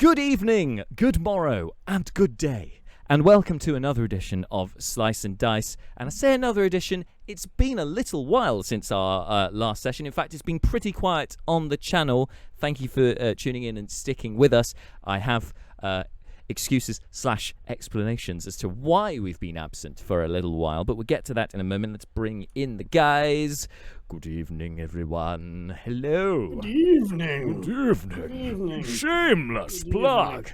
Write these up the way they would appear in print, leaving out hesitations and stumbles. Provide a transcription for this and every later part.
Good evening, good morrow, and good day, and welcome to another edition of Slice and Dice. And I say another edition, it's been a little while since our last session. In fact, it's been pretty quiet on the channel. Thank you for tuning in and sticking with us. I have excuses / explanations as to why we've been absent for a little while, but we'll get to that in a moment. Let's bring in the guys. Good evening, everyone. Hello. Good evening. Good evening. Good evening. Shameless Good plug.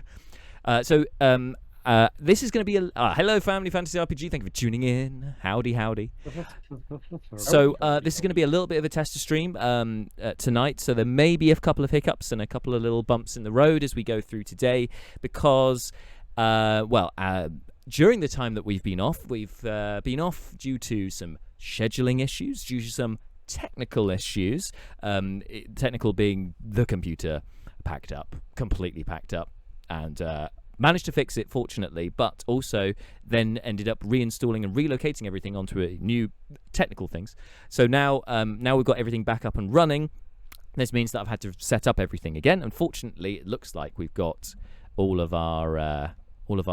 This is going to be a hello, Family Fantasy RPG. Thank you for tuning in. Howdy, howdy. So this is going to be a little bit of a tester stream tonight. So there may be a couple of hiccups and a couple of little bumps in the road as we go through today, because during the time that we've been off due to some scheduling issues, due to some technical issues. Technical being the computer completely packed up, and managed to fix it, fortunately, but also then ended up reinstalling and relocating everything onto a new technical things. So now we've got everything back up and running. This means that I've had to set up everything again. Unfortunately, it looks like we've got all of our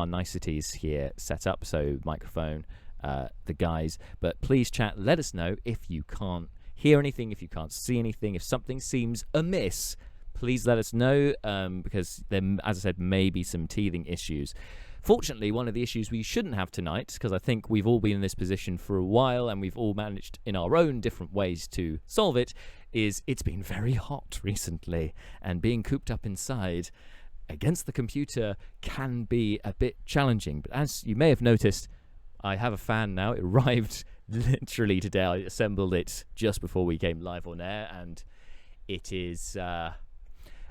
niceties here set up. So microphone, the guys. But please, chat, let us know if you can't hear anything, if you can't see anything, if something seems amiss. Please let us know, because there, as I said, may be some teething issues. Fortunately, one of the issues we shouldn't have tonight, because I think we've all been in this position for a while and we've all managed in our own different ways to solve it, is it's been very hot recently, and being cooped up inside against the computer can be a bit challenging. But as you may have noticed, I have a fan now. It arrived literally today. I assembled it just before we came live on air, and it is...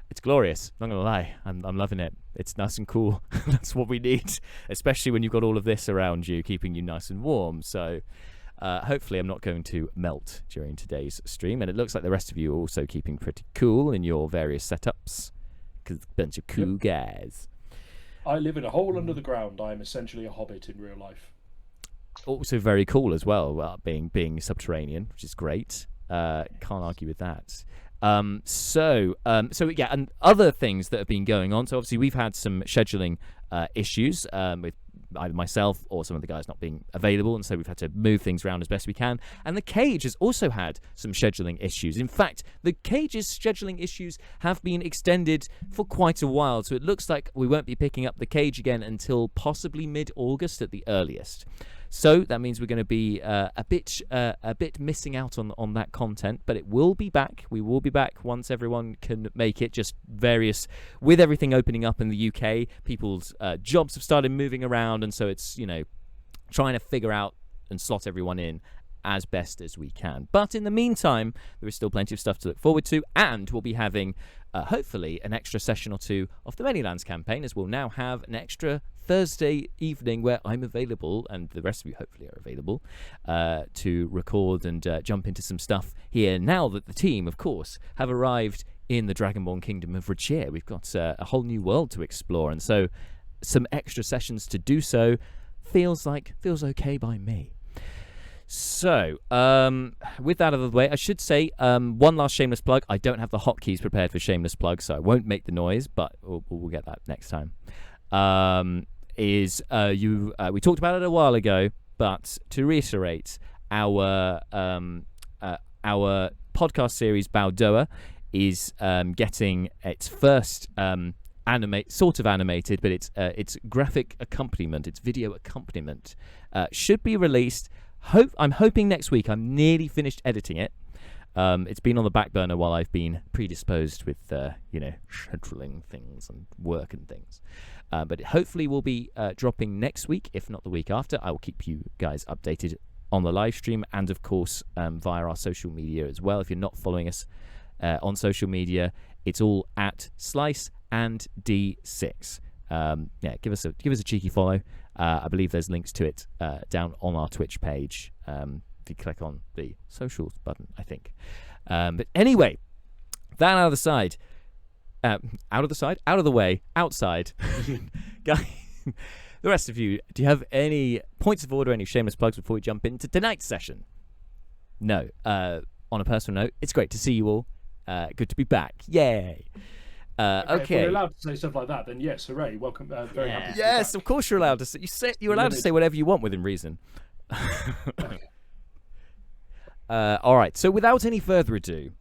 it's glorious. I'm not going to lie. I'm loving it. It's nice and cool. That's what we need, especially when you've got all of this around you, keeping you nice and warm. So hopefully I'm not going to melt during today's stream. And it looks like the rest of you are also keeping pretty cool in your various setups, because it's a bunch of cool guys. I live in a hole under the ground. I am essentially a hobbit in real life. Also very cool as well, being subterranean, which is great. Can't argue with that. So yeah, and other things that have been going on. So obviously we've had some scheduling issues with either myself or some of the guys not being available, and so we've had to move things around as best we can. And the Cage has also had some scheduling issues. In fact, the Cage's scheduling issues have been extended for quite a while, so it looks like we won't be picking up the Cage again until possibly mid-August at the earliest. So that means we're going to be a bit missing out on that content, but it will be back. We will be back once everyone can make it. Just with everything opening up in the UK, people's jobs have started moving around, and so it's trying to figure out and slot everyone in as best as we can. But in the meantime, there is still plenty of stuff to look forward to, and we'll be having hopefully an extra session or two of the Manylands campaign, as we'll now have an extra Thursday evening where I'm available, and the rest of you hopefully are available, to record and jump into some stuff here now that the team, of course, have arrived in the Dragonborn Kingdom of Rachir. We've got a whole new world to explore, and so some extra sessions to do so feels okay by me. So, with that out of the way, I should say one last shameless plug. I don't have the hotkeys prepared for shameless plug, so I won't make the noise, but we'll get that next time. We talked about it a while ago, but to reiterate, our podcast series Baldoa is getting its first animated, but its graphic accompaniment, its video accompaniment, should be released. I'm hoping next week. I'm nearly finished editing it. It's been on the back burner while I've been predisposed with scheduling things and work and things. But hopefully we'll be dropping next week, if not the week after. I will keep you guys updated on the live stream, and of course via our social media as well. If you're not following us on social media, it's all at slice&d6. Give us a cheeky follow. I believe there's links to it down on our Twitch page. If you click on the socials button, I think. But anyway, that out of the way, outside. Guys, the rest of you, do you have any points of order, any shameless plugs before we jump into tonight's session? No. On a personal note, it's great to see you all. Good to be back. Yay. If we're Okay. allowed to say stuff like that, then yes, hooray, welcome. Very happy. To be Yes, back. of course you're allowed to say. You're allowed to say whatever you want within reason. All right. So without any further ado,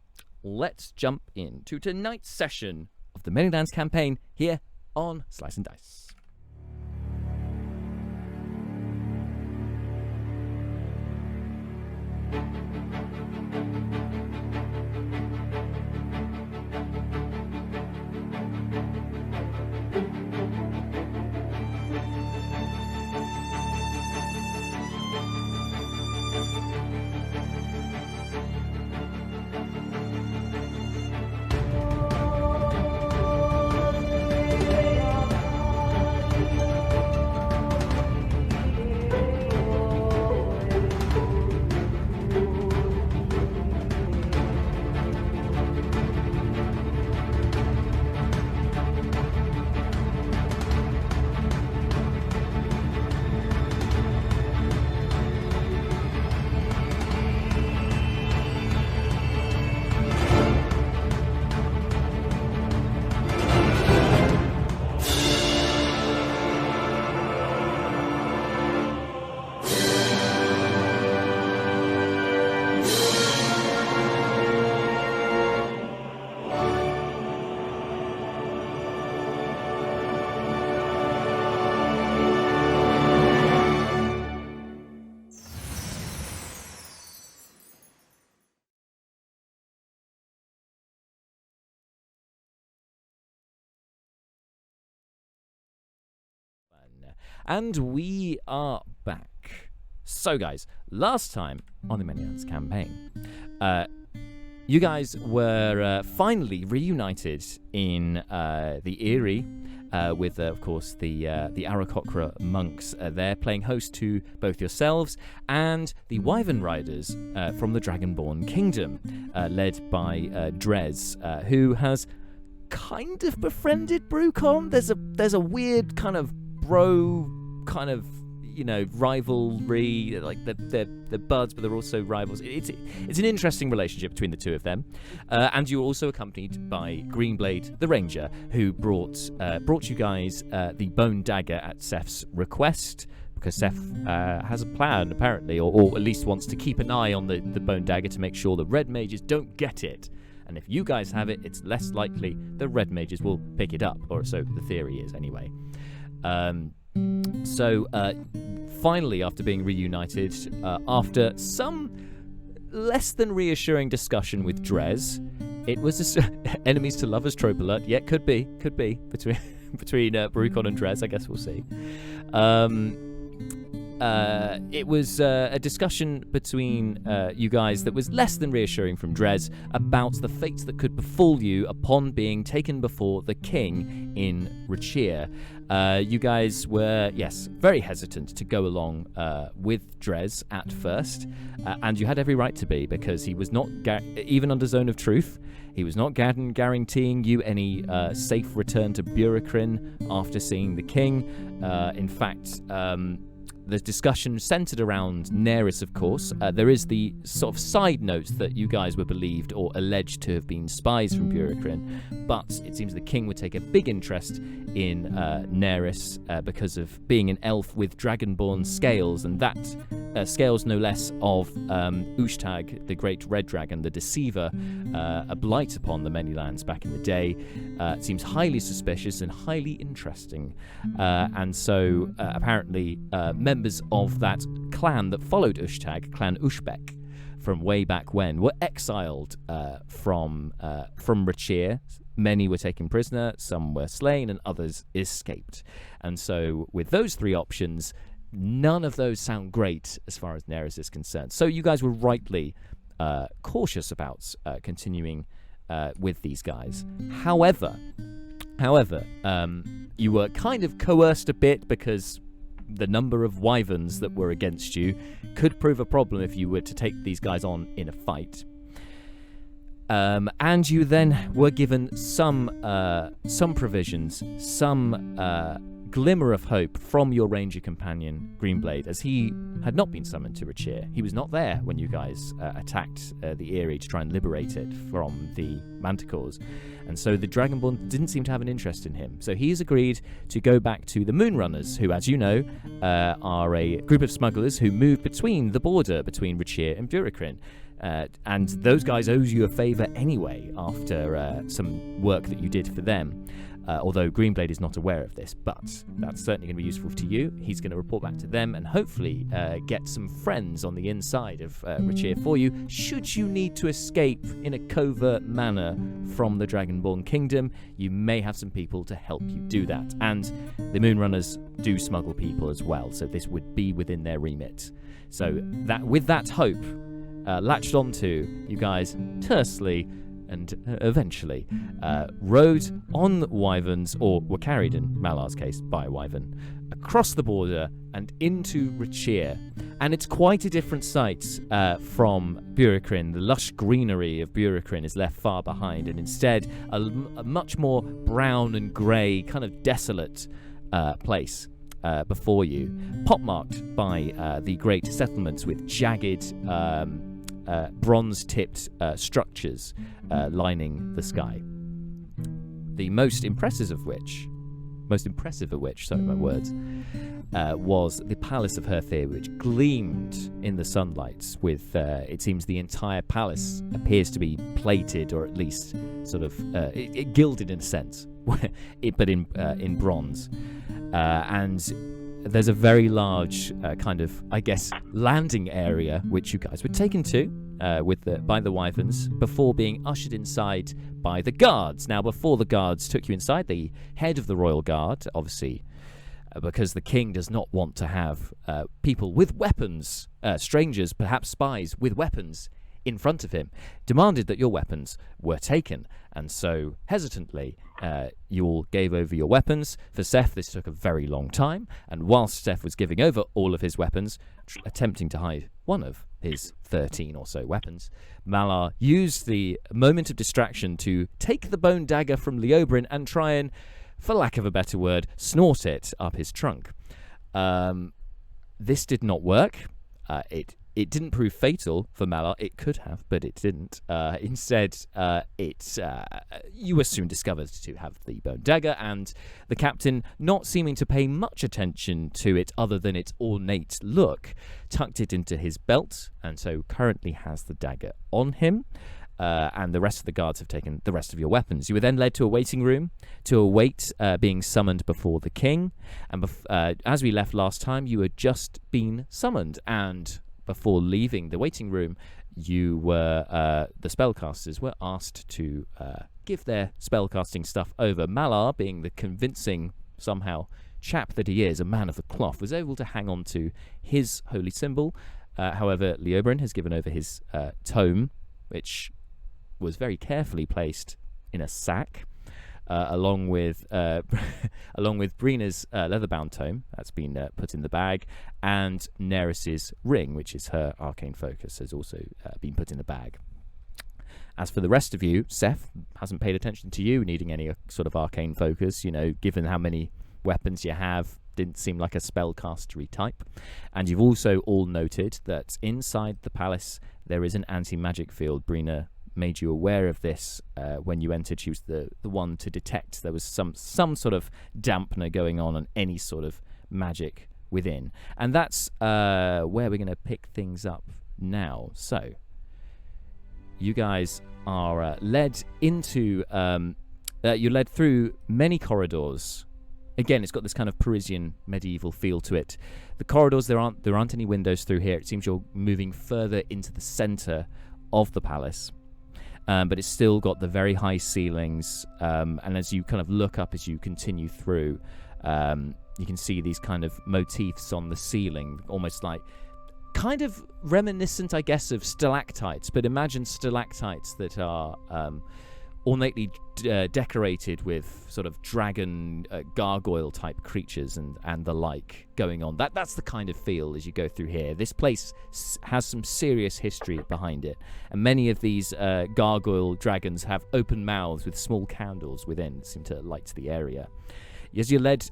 let's jump into tonight's session of the Manylands campaign here on Slice and Dice. And we are back. So, guys, last time on the Manylands campaign, you guys were finally reunited in the Eyrie with, of course, the Arakocra monks there, playing host to both yourselves and the Wyvern Riders from the Dragonborn Kingdom, led by Drez, who has kind of befriended Brucon. There's a weird kind of bro kind of, you know, rivalry, like they're buds, but they're also rivals. It's an interesting relationship between the two of them, and you're also accompanied by Greenblade the Ranger, who brought you guys the bone dagger at Seth's request, because Seth has a plan apparently, or at least wants to keep an eye on the bone dagger to make sure the red mages don't get it. And if you guys have it, it's less likely the red mages will pick it up, or so the theory is anyway. So finally, after being reunited, after some less than reassuring discussion with Drez, it was enemies to lovers trope alert. Yeah, could be between Brucon and Drez. I guess we'll see. It was a discussion between you guys that was less than reassuring from Drez about the fate that could befall you upon being taken before the king in Rachir. You guys were, yes, very hesitant to go along with Drez at first, and you had every right to be, because he was not, even under Zone of Truth, he was not guaranteeing you any safe return to Burakrin after seeing the king. In fact, the discussion centered around Neris, of course. There is the sort of side notes that you guys were believed or alleged to have been spies from Burakrin, but it seems the king would take a big interest in Neris because of being an elf with dragonborn scales, and that scales no less of Xarndak, the great red dragon, the deceiver, a blight upon the Manylands back in the day. It seems highly suspicious and highly interesting, and so apparently members of that clan that followed Xarndak, Clan Ushbek, from way back when, were exiled from Rachir. Many were taken prisoner, some were slain, and others escaped. And so with those three options, none of those sound great as far as Neris is concerned. So you guys were rightly cautious about continuing with these guys. However, you were kind of coerced a bit, because the number of wyverns that were against you could prove a problem if you were to take these guys on in a fight. And you then were given some provisions, some glimmer of hope from your ranger companion, Greenblade, as he had not been summoned to Rachir. He was not there when you guys attacked the Eyrie to try and liberate it from the Manticores. And so the Dragonborn didn't seem to have an interest in him. So he's agreed to go back to the Moonrunners, who, as you know, are a group of smugglers who move between the border between Rachir and Burakrin. And those guys owe you a favour anyway after some work that you did for them. Although Greenblade is not aware of this, but that's certainly going to be useful to you. He's going to report back to them and hopefully get some friends on the inside of Rachir for you, should you need to escape in a covert manner from the Dragonborn Kingdom. You may have some people to help you do that. And the Moonrunners do smuggle people as well, so this would be within their remit. So that, with that hope latched onto, you guys tersely and eventually rode on wyverns, or were carried in Malar's case by a wyvern, across the border and into Rachir. And it's quite a different sight from Burakrin. The lush greenery of Burakrin is left far behind, and instead a much more brown and grey, kind of desolate place before you, pockmarked by the great settlements with jagged bronze-tipped structures lining the sky. The most impressive of which, sorry, my words, was the Palace of Herthir, which gleamed in the sunlight with, it seems the entire palace appears to be plated, or at least sort of it gilded in a sense, but in bronze. And there's a very large kind of, I guess, landing area which you guys were taken to by the wyverns before being ushered inside by the guards. Now, before the guards took you inside, the head of the royal guard, obviously, because the king does not want to have people with weapons, strangers, perhaps spies with weapons, in front of him, demanded that your weapons were taken. And so, hesitantly, you all gave over your weapons. For Seth, this took a very long time, and whilst Seth was giving over all of his weapons, attempting to hide one of his 13 or so weapons, Malar used the moment of distraction to take the bone dagger from Leobrin and try and, for lack of a better word, snort it up his trunk. This did not work. It didn't prove fatal for Malar. It could have, but it didn't. Instead, you were soon discovered to have the bone dagger, and the captain, not seeming to pay much attention to it other than its ornate look, tucked it into his belt, and so currently has the dagger on him. And the rest of the guards have taken the rest of your weapons. You were then led to a waiting room to await being summoned before the king. And as we left last time, you had just been summoned, and before leaving the waiting room, you were the spellcasters were asked to give their spellcasting stuff over. Malar, being the convincing, somehow, chap that he is, a man of the cloth, was able to hang on to his holy symbol. However, Leobrin has given over his tome, which was very carefully placed in a sack, along with Brina's leather-bound tome that's been put in the bag, and Neris's ring, which is her arcane focus, has also been put in the bag. As for the rest of you, Seth hasn't paid attention to you needing any sort of arcane focus. You know, given how many weapons you have, didn't seem like a spellcastery type. And you've also all noted that inside the palace there is an anti-magic field. Brina made you aware of this when you entered. She was the one to detect there was some sort of dampener going on any sort of magic within. And that's where we're going to pick things up now. So, you guys are led into... you're led through many corridors. Again, it's got this kind of Parisian medieval feel to it. The corridors, there aren't any windows through here. It seems you're moving further into the centre of the palace. But it's still got the very high ceilings, and as you kind of look up as you continue through, you can see these kind of motifs on the ceiling, almost like kind of reminiscent, I guess, of stalactites, but imagine stalactites that are ornately decorated with sort of dragon gargoyle type creatures and the like going on. That's the kind of feel as you go through here. This place has some serious history behind it, and many of these gargoyle dragons have open mouths with small candles within that seem to light the area. As you're led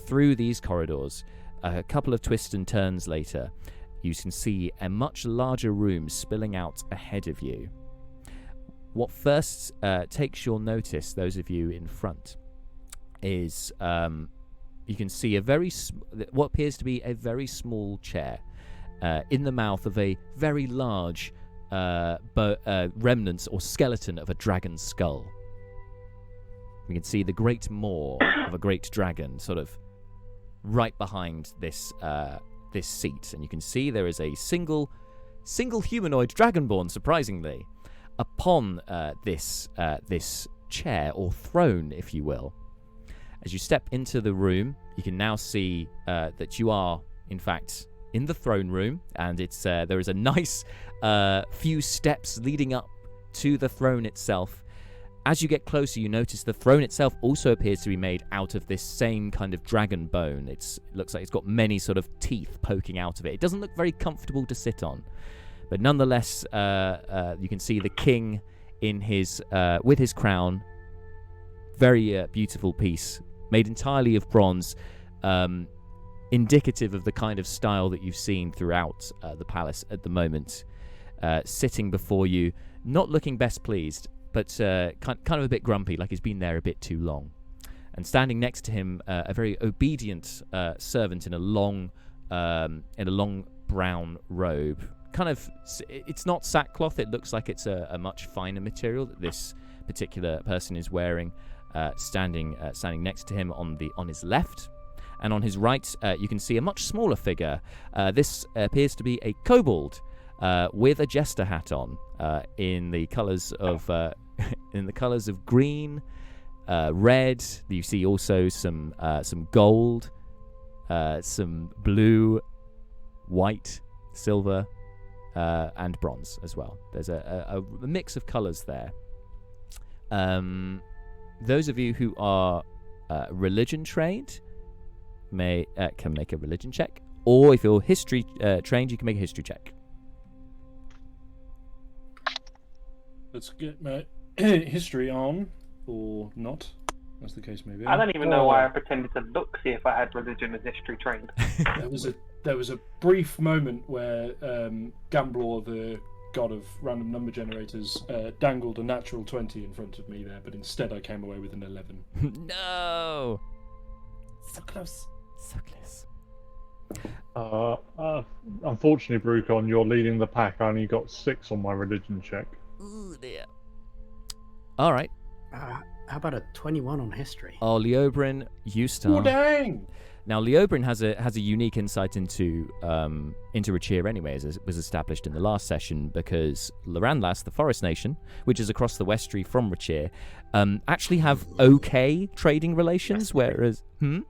through these corridors, a couple of twists and turns later, you can see a much larger room spilling out ahead of you. What first takes your notice, those of you in front, is you can see what appears to be a very small chair in the mouth of a very large remnants or skeleton of a dragon's skull. You can see the great maw of a great dragon sort of right behind this seat, and you can see there is a single humanoid dragonborn, surprisingly, upon this chair or throne, if you will. As you step into the room, you can now see that you are, in fact, in the throne room, and there is a nice few steps leading up to the throne itself. As you get closer, you notice the throne itself also appears to be made out of this same kind of dragon bone. It looks like it's got many sort of teeth poking out of it. It doesn't look very comfortable to sit on, but nonetheless, you can see the king in with his crown. Very beautiful piece, made entirely of bronze, indicative of the kind of style that you've seen throughout the palace at the moment. Sitting before you, not looking best pleased, but kind of a bit grumpy, like he's been there a bit too long. And standing next to him, a very obedient servant in a long brown robe. Kind of, it's not sackcloth. It looks like it's a much finer material that this particular person is wearing. Standing next to him on his left, and on his right, you can see a much smaller figure. This appears to be a kobold with a jester hat on, in the colours of green, red. You see also some gold, some blue, white, silver, and bronze as well. There's a mix of colours there. Those of you who are religion trained can make a religion check, or if you're history trained, you can make a history check. Let's get my history on, or not, as the case may be. I don't even know why I pretended to look, see if I had religion and history trained. There was a brief moment where Gamblor, the god of random number generators, dangled a natural 20 in front of me there, but instead I came away with an 11. No! So close. So close. Unfortunately, Brucon, you're leading the pack. I only got 6 on my religion check. Ooh, dear. All right. How about a 21 on history? Oh, Leobrin, you start. Oh, dang! Now, Leobrin has a unique insight into Rachir anyway, as it was established in the last session, because Lorandlas, the Forest Nation, which is across the Westry from Rachir, actually have okay trading relations, whereas... Fucking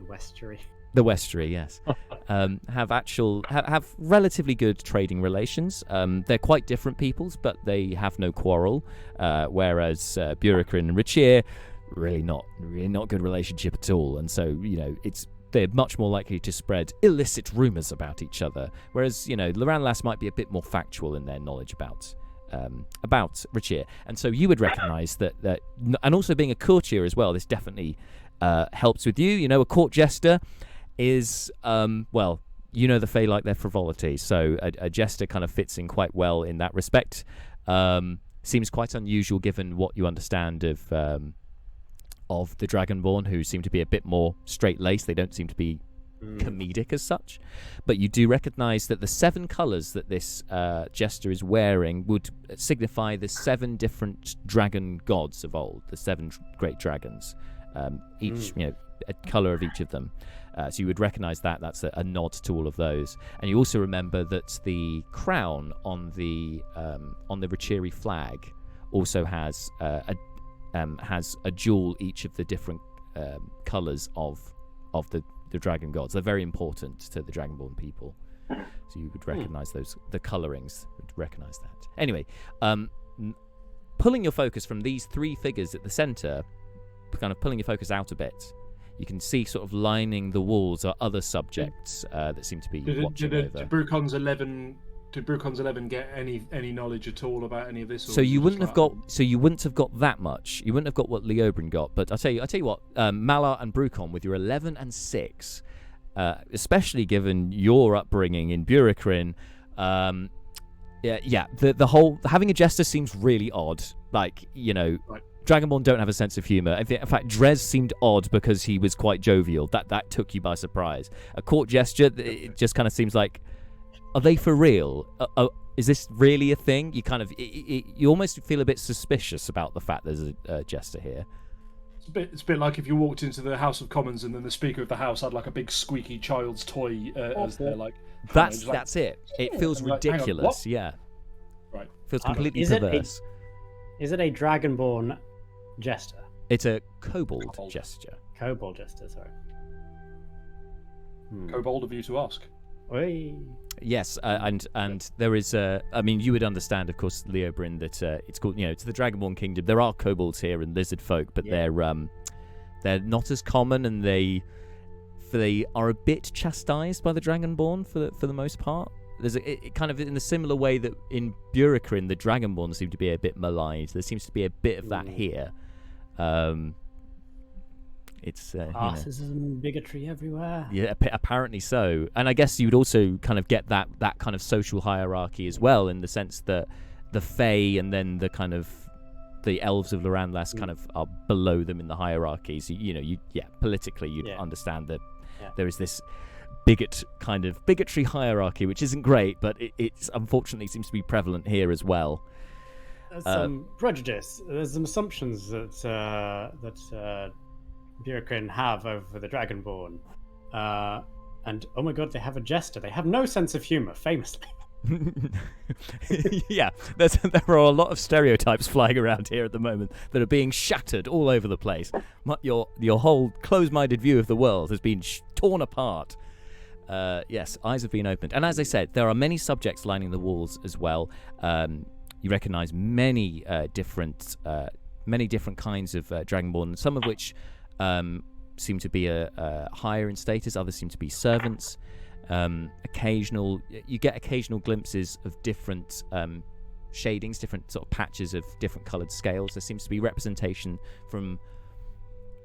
Westry. The Westry, yes. have relatively good trading relations. They're quite different peoples, but they have no quarrel, whereas Burakrin and Rachir... really not good relationship at all, and so they're much more likely to spread illicit rumors about each other, whereas Lorandlas might be a bit more factual in their knowledge about Rachir. And so you would recognize that and also being a courtier as well, this definitely helps with you. A court jester is the Fae like their frivolity, so a jester kind of fits in quite well in that respect. Seems quite unusual given what you understand of the Dragonborn, who seem to be a bit more straight-laced. They don't seem to be comedic as such. But you do recognise that the 7 colours that this jester is wearing would signify the 7 different dragon gods of old, the 7 great dragons. Each, a colour of each of them. So you would recognise that. That's a nod to all of those. And you also remember that the crown on the Rachiri flag also has a jewel each of the different colours of the dragon gods. They're very important to the Dragonborn people. So you would recognise the colourings, would recognise that. Anyway, pulling your focus from these 3 figures at the centre, kind of pulling your focus out a bit, you can see sort of lining the walls are other subjects that seem to be watching over. Did Brucon's 11 did Brucon's 11 get any knowledge at all about any of this? Or So was you it wouldn't just have like, got. So you wouldn't have got that much. You wouldn't have got what Leobrin got. But I tell you what. Malar and Brucon with your 11 and 6, especially given your upbringing in Burakrin, the whole having a jester seems really odd. Like, Right. Dragonborn don't have a sense of humor. In fact, Drez seemed odd because he was quite jovial. That took you by surprise. A court gesture, it just kind of seems like, are they for real? Is this really a thing? You kind of, you almost feel a bit suspicious about the fact there's a jester here. It's a bit like if you walked into the House of Commons and then the Speaker of the House had like a big squeaky child's toy as their like. That's it. It feels I'm like, hang on, ridiculous. what? Yeah. Right. Feels completely Is it a- perverse. Is it a Dragonborn jester? It's a kobold gesture. Kobold jester, sorry. How bold of you to ask. Oi. Yes, and there is. I mean, you would understand, of course, Leobrin, that it's called. It's the Dragonborn Kingdom. There are kobolds here and lizard folk, but they're not as common, and they are a bit chastised by the Dragonborn for the most part. There's it kind of in the similar way that in Burakrin the Dragonborn seem to be a bit maligned. There seems to be a bit of that here. It's Racism, bigotry everywhere. yeah, apparently so. And I guess you would also kind of get that kind of social hierarchy as well, in the sense that the Fae and then the kind of the elves of Loranlas kind of are below them in the hierarchy. So politically you'd understand that there is this bigotry hierarchy, which isn't great, but it's unfortunately seems to be prevalent here as well. There's some prejudice. There's some assumptions that Burakrin have over the Dragonborn. And oh my god, they have a jester. They have no sense of humor, famously. Yeah, there are a lot of stereotypes flying around here at the moment that are being shattered all over the place. Your whole closed-minded view of the world has been torn apart. Yes, eyes have been opened. And as I said, there are many subjects lining the walls as well. You recognise many different kinds of Dragonborn, some of which seem to be higher in status, others seem to be servants. You get occasional glimpses of different shadings, different sort of patches of different coloured scales. There seems to be representation from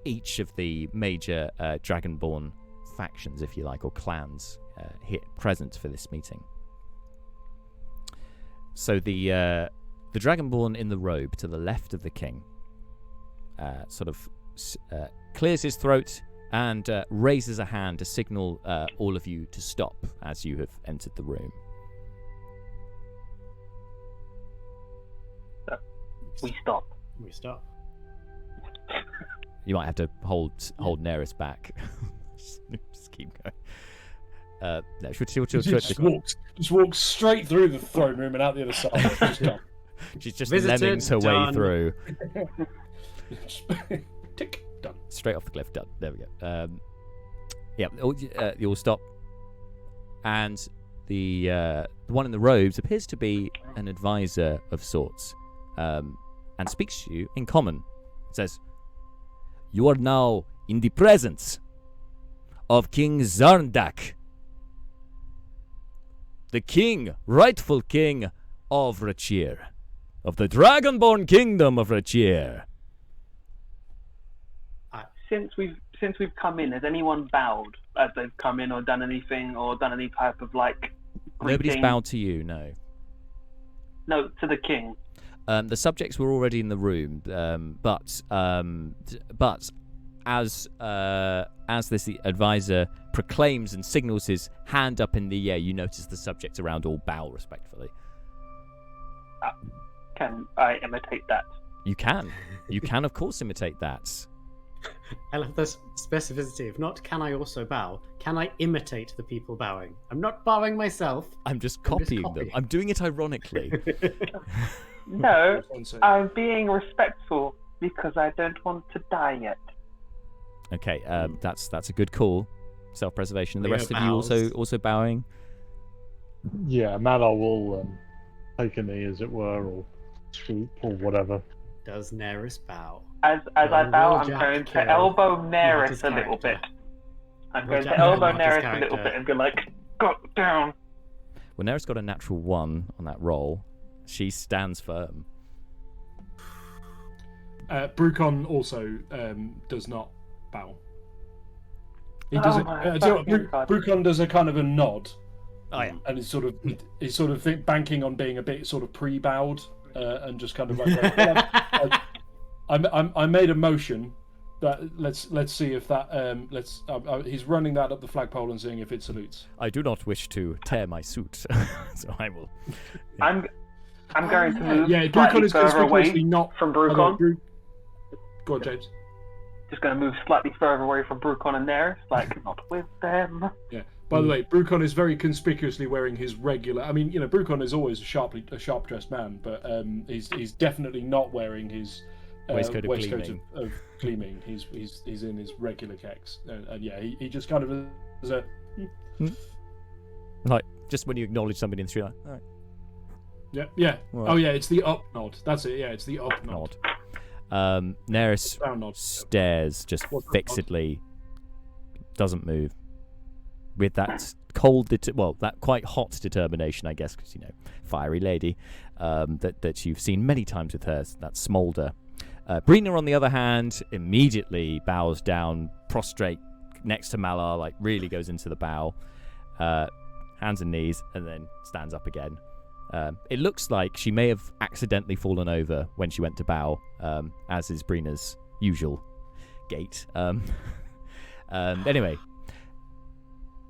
each of the major Dragonborn factions, if you like, or clans here present for this meeting. So the Dragonborn in the robe to the left of the king clears his throat and raises a hand to signal all of you to stop as you have entered the room. We stop. We stop. You might have to hold Neris back. Just keep going. No, Just walks straight through the throne room and out the other side. Just gone. She's just Visited, lemmings her way done. through. Tick, done. Straight off the cliff, done. There we go. You all stop. And the one in the robes appears to be an advisor of sorts, and speaks to you in common. It says, "You are now in the presence of King Xarndak, the king, rightful king of Rachir, of the Dragonborn Kingdom of Rachir." Since we've come in, has anyone bowed as they've come in, or done anything, or done any type of like Nobody's greeting? bowed to you, no. No, to the king. The subjects were already in the room, but as this advisor proclaims and signals his hand up in the air, you notice the subjects around all bow respectfully. Can I imitate that? You can, of course, imitate that. I love this specificity. If not, can I also bow? Can I imitate the people bowing? I'm not bowing myself. I'm just copying them. I'm doing it ironically. No, I'm being respectful because I don't want to die yet. Okay, that's a good call. Self-preservation. The Leo rest of bows. you also bowing. Yeah, Malar will take a knee, as it were, or swoop, or whatever. Does Neris bow? As I bow, I'm Jack going to kill elbow not his Neris a little bit. character? I'm Will going Jack to elbow kill not his Neris a little character? bit and be like, "Go down." Well, Neris got a natural 1 on that roll. She stands firm. Brucon also does not bow. He does Brucon does a kind of a nod. Oh yeah, and he's sort of banking on being a bit sort of pre-bowed and just kind of like I made a motion that let's see if that he's running that up the flagpole and seeing if it salutes. I do not wish to tear my suit, so I will. I'm going to move Brucon is further away not from Brucon. Go on, James. Just going to move slightly further away from Brucon and Neris, like not with them. Yeah. By the way, Brucon is very conspicuously wearing his regular. I mean, Brucon is always a sharp dressed man, but he's definitely not wearing his waistcoat of gleaming. He's in his regular kecks, and yeah, he just kind of is a. Like just when you acknowledge somebody in the street, like, all right. Yeah. Right. Oh yeah, it's the up nod. That's it. Yeah, it's the up nod. Neris stares just fixedly, doesn't move. With that that quite hot determination, I guess, because fiery lady, that you've seen many times with her, that smolder. Brina, on the other hand, immediately bows down, prostrate next to Malar, like really goes into the bow, hands and knees, and then stands up again. It looks like she may have accidentally fallen over when she went to bow, as is Brina's usual gait. Anyway.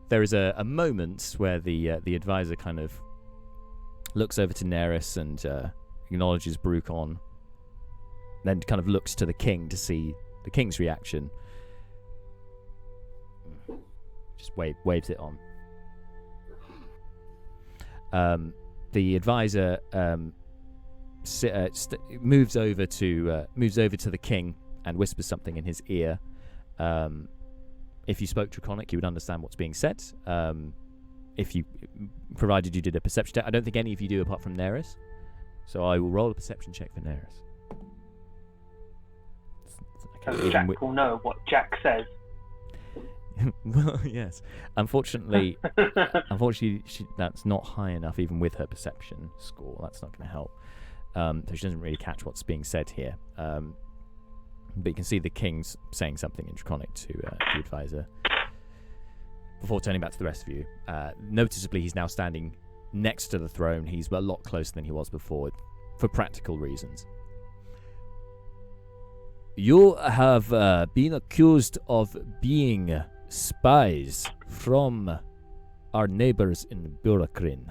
There is a moment where the advisor kind of looks over to Neris and acknowledges Brucon, then kind of looks to the king to see the king's reaction. Just waves it on. The advisor moves over to the king and whispers something in his ear. If you spoke Draconic, you would understand what's being said. Provided you did a perception check. I don't think any of you do apart from Neris. So I will roll a perception check for Neris. Jack will know what Jack says. Well, yes. Unfortunately, that's not high enough, even with her perception score. That's not going to help. So she doesn't really catch what's being said here. But you can see the king's saying something in Draconic to the advisor. Before turning back to the rest of you, noticeably he's now standing next to the throne. He's a lot closer than he was before, for practical reasons. You have been accused of being spies from our neighbors in Burakrin.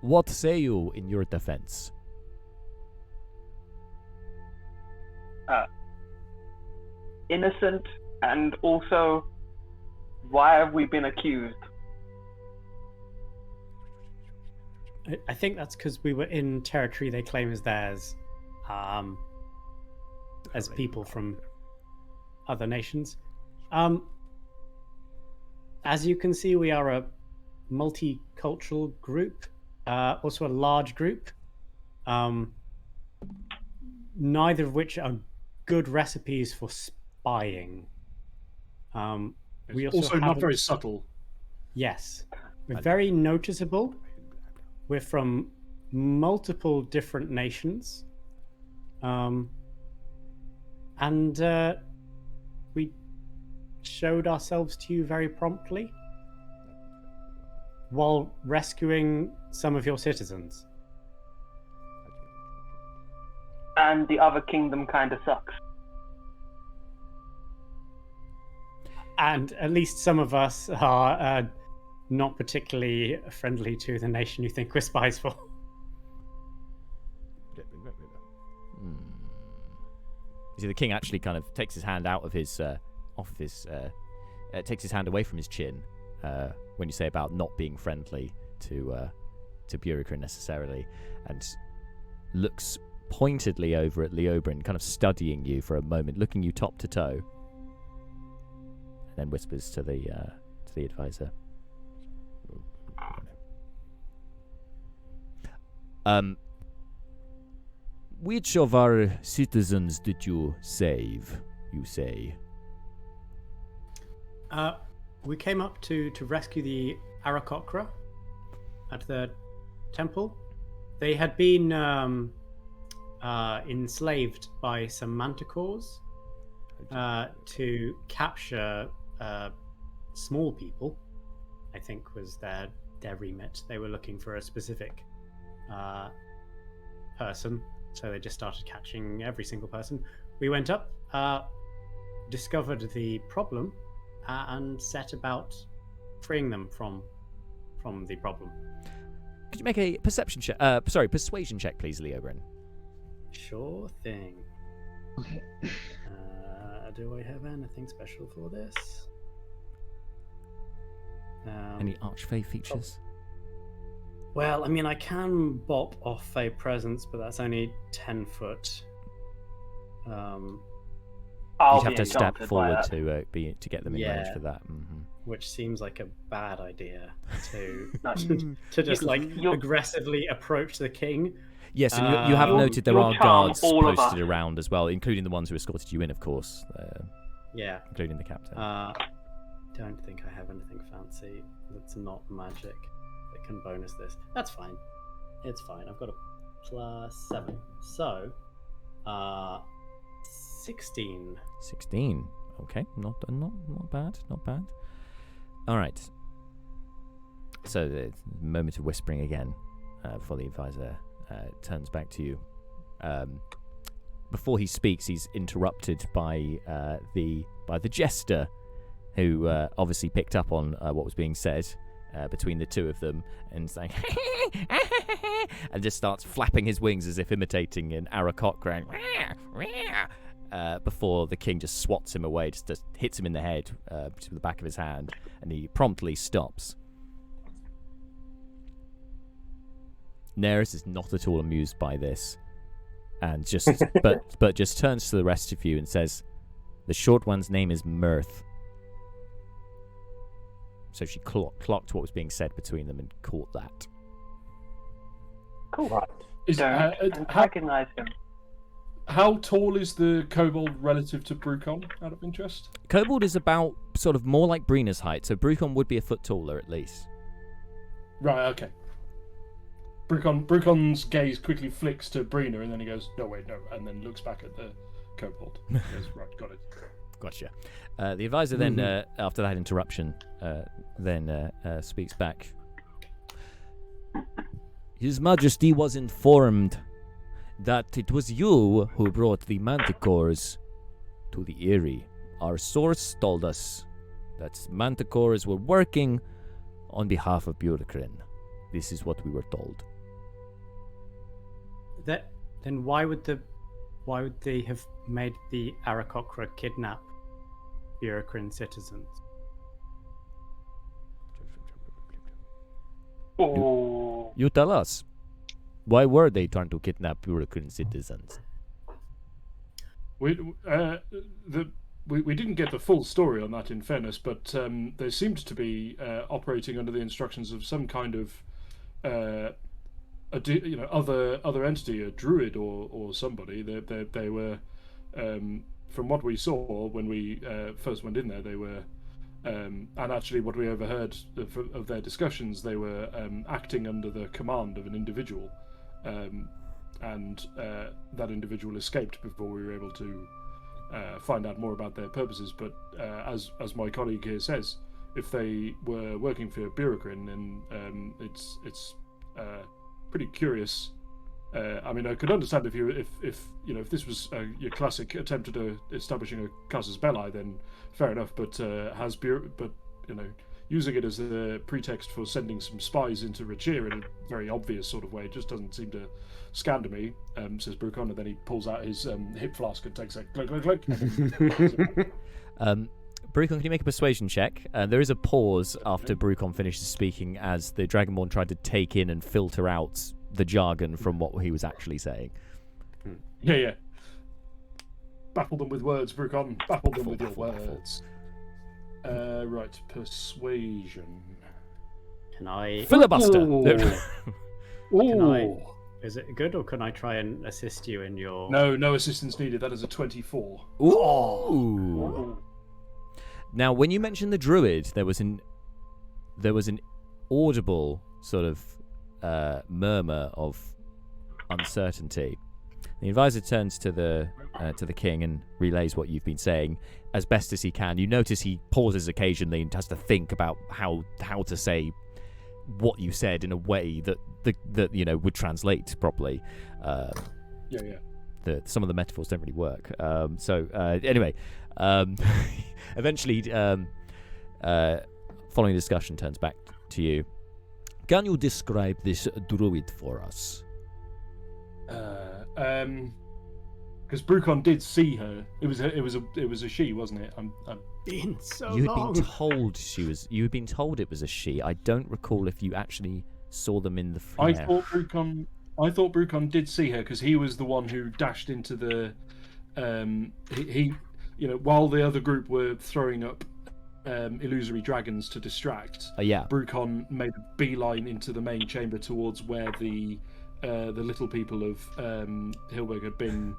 What say you in your defense? Innocent, and also, why have we been accused? I think that's because we were in territory they claim is theirs, as people from other nations. As you can see, we are a multicultural group, also a large group, neither of which are good recipes for spying. We also not very subtle. Yes. We're very noticeable. We're from multiple different nations. And we showed ourselves to you very promptly while rescuing some of your citizens. And the other kingdom kind of sucks. And at least some of us are not particularly friendly to the nation you think we're spies for. You see, the king actually kind of takes his hand out of his, takes his hand away from his chin when you say about not being friendly to Burakrin necessarily, and looks pointedly over at Leobrin, kind of studying you for a moment, looking you top to toe, and then whispers to the advisor. Which of our citizens did you save, you say? we came up to rescue the Arakocra at the temple. They had been enslaved by some manticores to capture small people, I think was their remit. They were looking for a specific person, so they just started catching every single person. We went up, discovered the problem, and set about freeing them from the problem. Could you make a perception check? Persuasion check, please, Leobrin. Sure thing. Do I have anything special for this? Any Archfey features? Well, I mean, I can bop off Fey Presence, but that's only 10 foot. I'll You'd have be to step enchanted by forward that. to get them in range for that. Mm-hmm. Which seems like a bad idea to No. to just You're- aggressively approach the king. Yes, and you have You'll- noted there you'll are charm guards all of posted us. around as well, including the ones who escorted you in, of course, Yeah. including the captain. Don't think I have anything fancy that's not magic that can bonus this. That's fine. It's fine. I've got a +7. So, 16. 16. Okay, not bad, not bad. All right. So the moment of whispering again before the advisor turns back to you. Before he speaks, he's interrupted by the jester, who obviously picked up on what was being said between the two of them, and saying and just starts flapping his wings as if imitating an Arakocra, before the king just swats him away, just hits him in the head to the back of his hand, and he promptly stops. Neris is not at all amused by this, and just but just turns to the rest of you and says, "The short one's name is Mirth." So she clocked what was being said between them and caught that. Cool. Right. Don't recognize him. How tall is the kobold relative to Brucon, out of interest? Kobold is about sort of more like Brina's height, so Brucon would be a foot taller at least. Right, okay. Brucon's gaze quickly flicks to Brina, and then he goes, "No, wait, no," and then looks back at the kobold. He goes, "Right, got it." Gotcha. The advisor then, after that interruption, speaks back. His Majesty was informed that it was you who brought the manticores to the Eyrie. Our source told us that manticores were working on behalf of Burakrin. This is what we were told. Then why would they have made the Arakocra kidnap Burakrin citizens? Oh. You tell us. Why were they trying to kidnap Burakrin citizens? We didn't get the full story on that, in fairness, but they seemed to be operating under the instructions of some kind of other entity, a druid or somebody. They were, from what we saw when we first went in there, they were, and actually what we overheard of their discussions, they were acting under the command of an individual. And that individual escaped before we were able to find out more about their purposes. But as my colleague here says, if they were working for Burakrin, then it's pretty curious. I mean, I could understand if this was your classic attempt at establishing a casus belli, then fair enough. But using it as a pretext for sending some spies into Rachir in a very obvious sort of way just doesn't seem to scan to me, says Brucon, and then he pulls out his hip flask and takes a glug, glug, glug. Brucon, can you make a persuasion check? There is a pause after Brucon finishes speaking as the Dragonborn tried to take in and filter out the jargon from what he was actually saying. Yeah. Baffle them with words, Brucon. Baffle them with your words. Right, persuasion. Can I? Filibuster! Can I? Is it good, or can I try and assist you in your? No assistance needed. That is a 24. Ooh! Now, when you mentioned the druid, there was an audible sort of murmur of uncertainty. The advisor turns to the king and relays what you've been saying as best as he can. You notice he pauses occasionally and has to think about how to say what you said in a way that would translate properly. Some of the metaphors don't really work. Anyway, eventually, following the discussion, turns back to you. Can you describe this druid for us? Because Burakrin did see her. It was a she, wasn't it? Been so You had long. been told You had been told it was a she. I don't recall if you actually saw them in the flesh. I thought Burakrin did see her because he was the one who dashed into the. While the other group were throwing up illusory dragons to distract. Burakrin made a beeline into the main chamber towards where the little people of Hilberg had been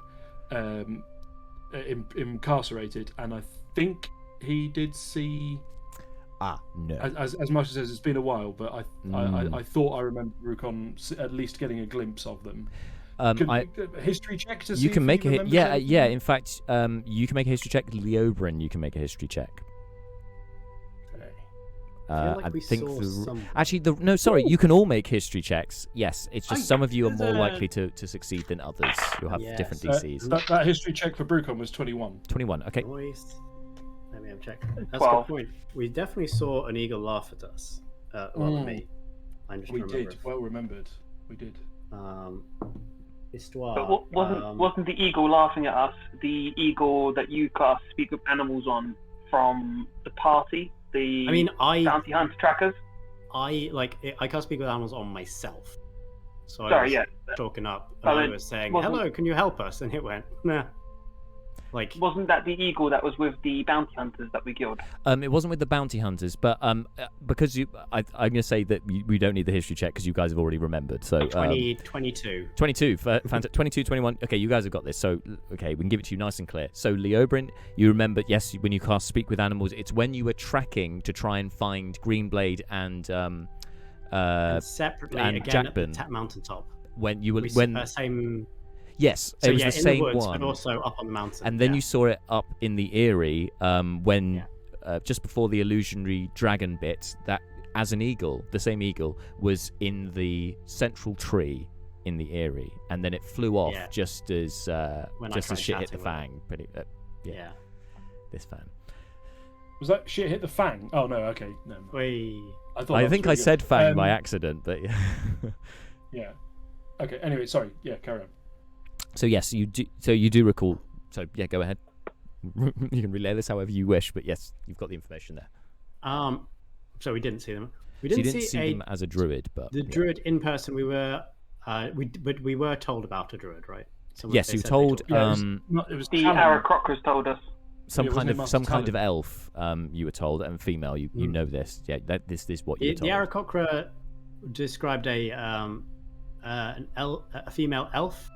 incarcerated, and I think he did see. No. As much as it's been a while, but I thought I remember Burakrin at least getting a glimpse of them. History check to see. You can make a yeah. In fact, you can make a history check. Leobrin, you can make a history check. I think sorry. You can all make history checks. Yes, it's just some of you are more likely to succeed than others. You'll have different DCs. That history check for Burakrin was 21. 21. Okay. Let me check. That's a good point. We definitely saw an eagle laugh at us. Me. We did. Well remembered. We did. Histoire. But wasn't the eagle laughing at us the eagle that you cast Speak with Animals on from the party? Bounty hunter trackers. I can't speak with animals on myself. So Sorry, I was talking up and I was saying, "Hello, can you help us?" And it went, "Nah." Wasn't that the eagle that was with the bounty hunters that we killed? It wasn't with the bounty hunters, but because I'm going to say that we don't need the history check because you guys have already remembered. So 22. 22, 22, 21. Okay, you guys have got this. So okay, we can give it to you nice and clear. So Leobrin, you remember? Yes, when you cast Speak with Animals, it's when you were tracking to try and find Greenblade and separately and again Jackburn at the mountaintop. When you were same. Yes, so it was the in same the woods, one. but also up on the mountain. And then you saw it up in the Eyrie when just before the illusionary dragon bit, that as an eagle, the same eagle, was in the central tree in the Eyrie, and then it flew off just as shit hit the fang. This fan. Was that shit hit the fang? Oh no, okay, no. I think I said fang by accident, but yeah. Okay. Anyway, sorry. Yeah, carry on. So yes, you do. So you do recall. So yeah, go ahead. You can relay this however you wish, but yes, you've got the information there. So we didn't see them. We didn't see them as a druid, but the druid in person. We were, but we were told about a druid, right? Yes, you told. It was the Aarakocras told us. Some kind of elf. You were told, and female. You know this. Yeah, this is what you were told. The Aarakocra described a female elf.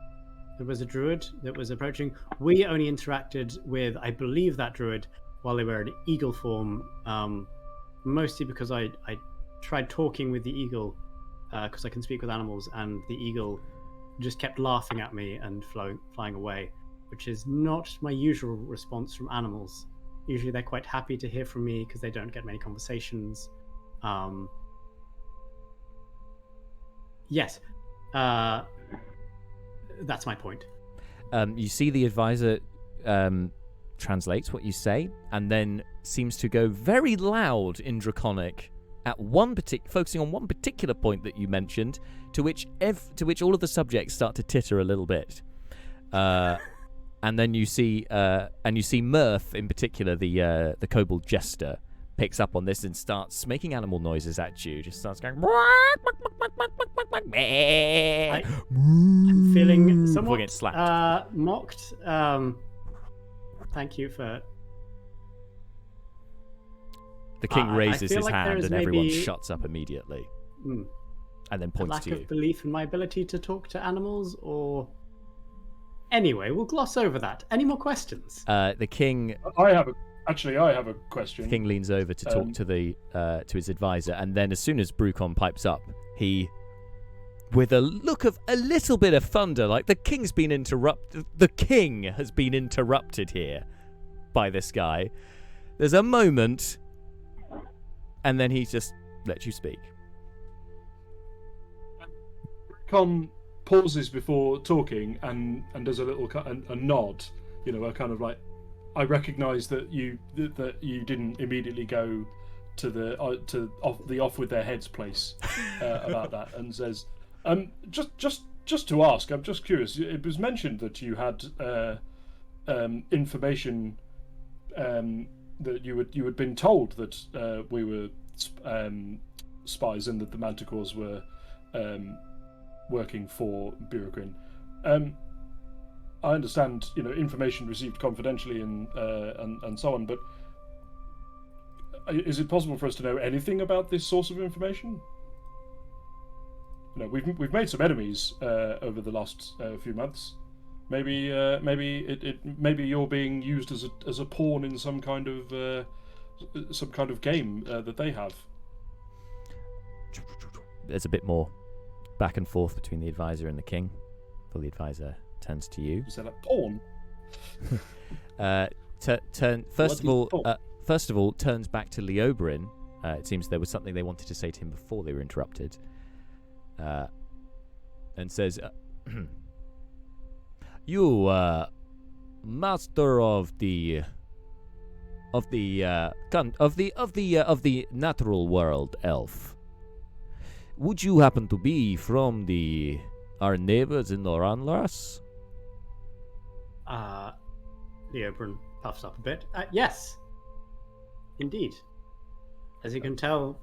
There was a druid that was approaching. We only interacted with, I believe, that druid while they were in eagle form, mostly because I tried talking with the eagle because I can speak with animals, and the eagle just kept laughing at me and flying away, which is not my usual response from animals. Usually they're quite happy to hear from me because they don't get many conversations. Yes. That's my point. You see the advisor translates what you say and then seems to go very loud in Draconic at focusing on one particular point that you mentioned, to which all of the subjects start to titter a little bit. And then you see Murph in particular, the kobold jester, picks up on this and starts making animal noises at you. Just starts going. I'm feeling somewhat get slapped. Mocked. Thank you for. The king raises his like hand and everyone shuts up immediately, and then points to you. Lack of belief in my ability to talk to animals, or anyway, we'll gloss over that. Any more questions? The king. I have Actually, I have a question. King leans over to talk to the to his advisor, and then as soon as Brucon pipes up, he, with a look of a little bit of thunder, like the king has been interrupted here by this guy. There's a moment, and then he just lets you speak. Con pauses before talking and does a little a nod, a kind of like, I recognise that you didn't immediately go to the off with their heads place about that, and says, just to ask, I'm just curious. It was mentioned that you had information that you had been told that we were spies and that the Manticores were working for Burakrin. I understand, information received confidentially and so on, but is it possible for us to know anything about this source of information? We've made some enemies over the last few months. Maybe you're being used as a pawn in some kind of game that they have. There's a bit more back and forth between the advisor and the king. The advisor turns to you. Is that a pawn? First of all, turns back to Leoberin. It seems there was something they wanted to say to him before they were interrupted. And says, "You, master of the natural world, elf. Would you happen to be from our neighbors in Oranlas?" Leoberin puffs up a bit. Yes, indeed. As you can tell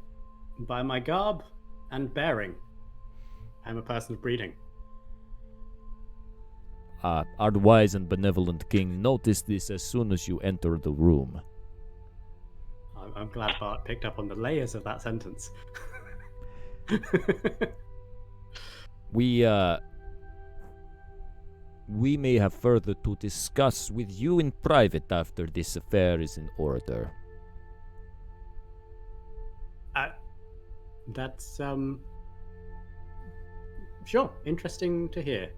by my garb and bearing, I'm a person of breeding. Our wise and benevolent king noticed this as soon as you entered the room. I'm glad Bart picked up on the layers of that sentence. We may have further to discuss with you in private after this affair is in order. That's sure, interesting to hear.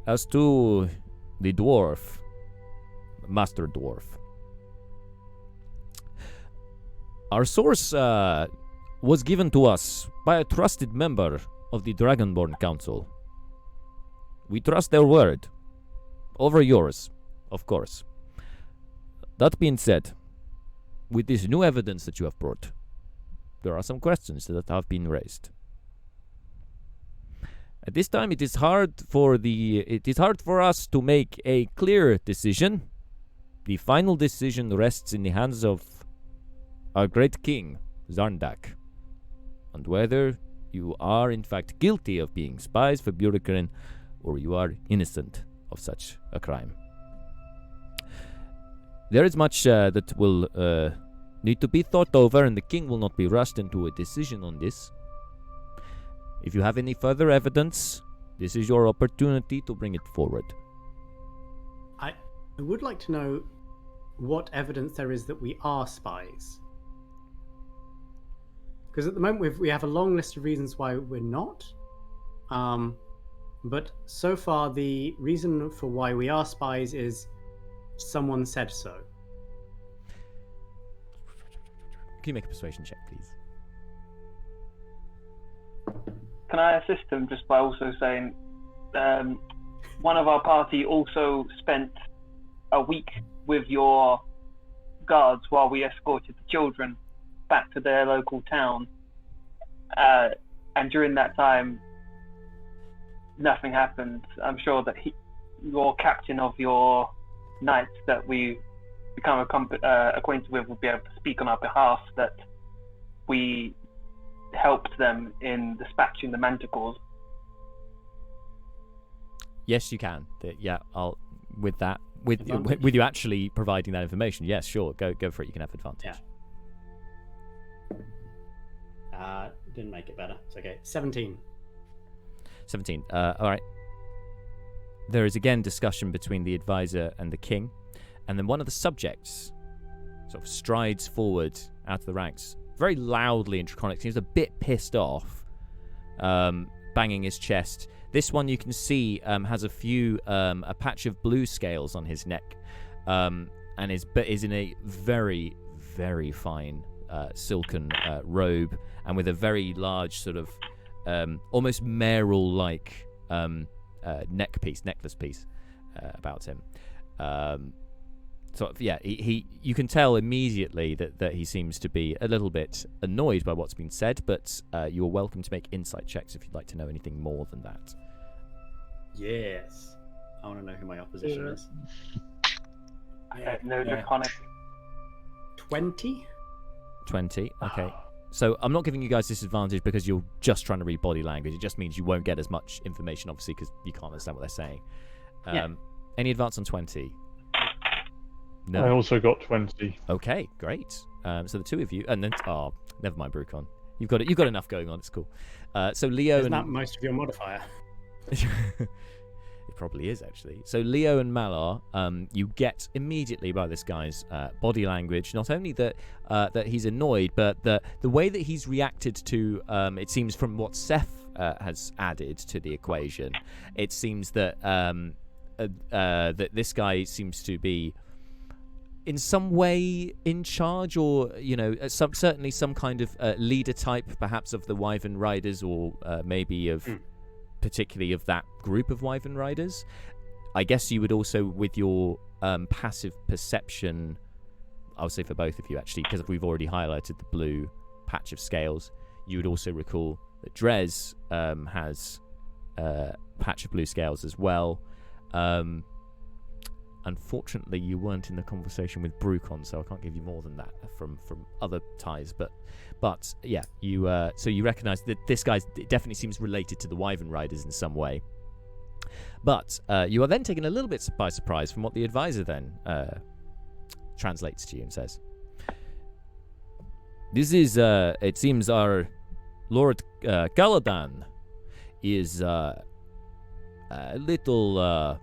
As to the dwarf, Master Dwarf, our source was given to us by a trusted member of the Dragonborn Council. We trust their word over yours, of course. That being said, with this new evidence that you have brought, there are some questions that have been raised. At this time, it is hard for us to make a clear decision. The final decision rests in the hands of our great king, Xarndak, and whether you are in fact guilty of being spies for Burakrin, or you are innocent of such a crime. There is much that will need to be thought over, and the king will not be rushed into a decision on this. If you have any further evidence, this is your opportunity to bring it forward. I would like to know what evidence there is that we are spies. Because at the moment we have a long list of reasons why we're not. But so far the reason for why we are spies is someone said so. Can you make a persuasion check, please? Can I assist him just by also saying one of our party also spent a week with your guards while we escorted the children back to their local town, and during that time nothing happened. I'm sure that your captain of your knights that we become acquainted with will be able to speak on our behalf that we helped them in dispatching the Manticores. Yes, you can. With you actually providing that information. Yes, sure. Go for it. You can have advantage. Yeah. Didn't make it better. It's okay. 17. 17. All right. There is again discussion between the advisor and the king, and then one of the subjects sort of strides forward out of the ranks, very loudly and draconic. Seems a bit pissed off, banging his chest. This one you can see has a patch of blue scales on his neck, and is in a very, very fine silken robe, and with a very large sort of almost mayoral-like necklace piece about him. You can tell immediately that he seems to be a little bit annoyed by what's been said, but you're welcome to make insight checks if you'd like to know anything more than that. Yes. I want to know who my opposition is. I don't know draconic. 20? 20, okay. So I'm not giving you guys disadvantage because you're just trying to read body language. It just means you won't get as much information, obviously, because you can't understand what they're saying. Any advance on 20? No. I also got 20. Okay, great. So the two of you, and then never mind, Burakrin. You've got enough going on. It's cool. So Leo Isn't that most of your modifier? It probably is, actually. So Leo and Malar, you get immediately by this guy's body language, not only that he's annoyed, but the way that he's reacted to, it seems from what Seth has added to the equation, it seems that that this guy seems to be in some way in charge, or certainly some kind of leader type, perhaps of the Wyvern Riders, or maybe of particularly of that group of Wyvern Riders. I guess you would also, with your passive perception, I'll say for both of you actually, because we've already highlighted the blue patch of scales, you would also recall that Drez has a patch of blue scales as well. Unfortunately, you weren't in the conversation with Burakrin, so I can't give you more than that from other ties. But yeah, so you recognise that this guy definitely seems related to the Wyvern Riders in some way. But you are then taken a little bit by surprise from what the advisor then translates to you and says. This is, it seems, our Lord Caladan is a little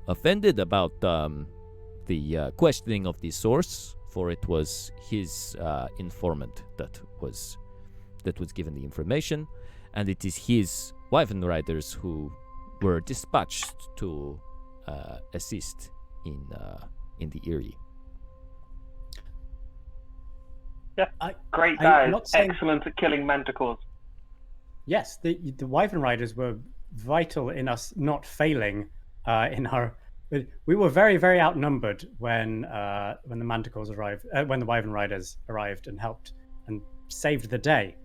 offended about the questioning of the source, for it was his informant that was given the information, and it is his Wyvern Riders who were dispatched to assist in the Eyrie. Yeah, great guys, excellent at killing manticores. Yes, the Wyvern Riders were vital in us not failing in our. We were very, very outnumbered when the manticores arrived, when the Wyvern Riders arrived and helped and saved the day.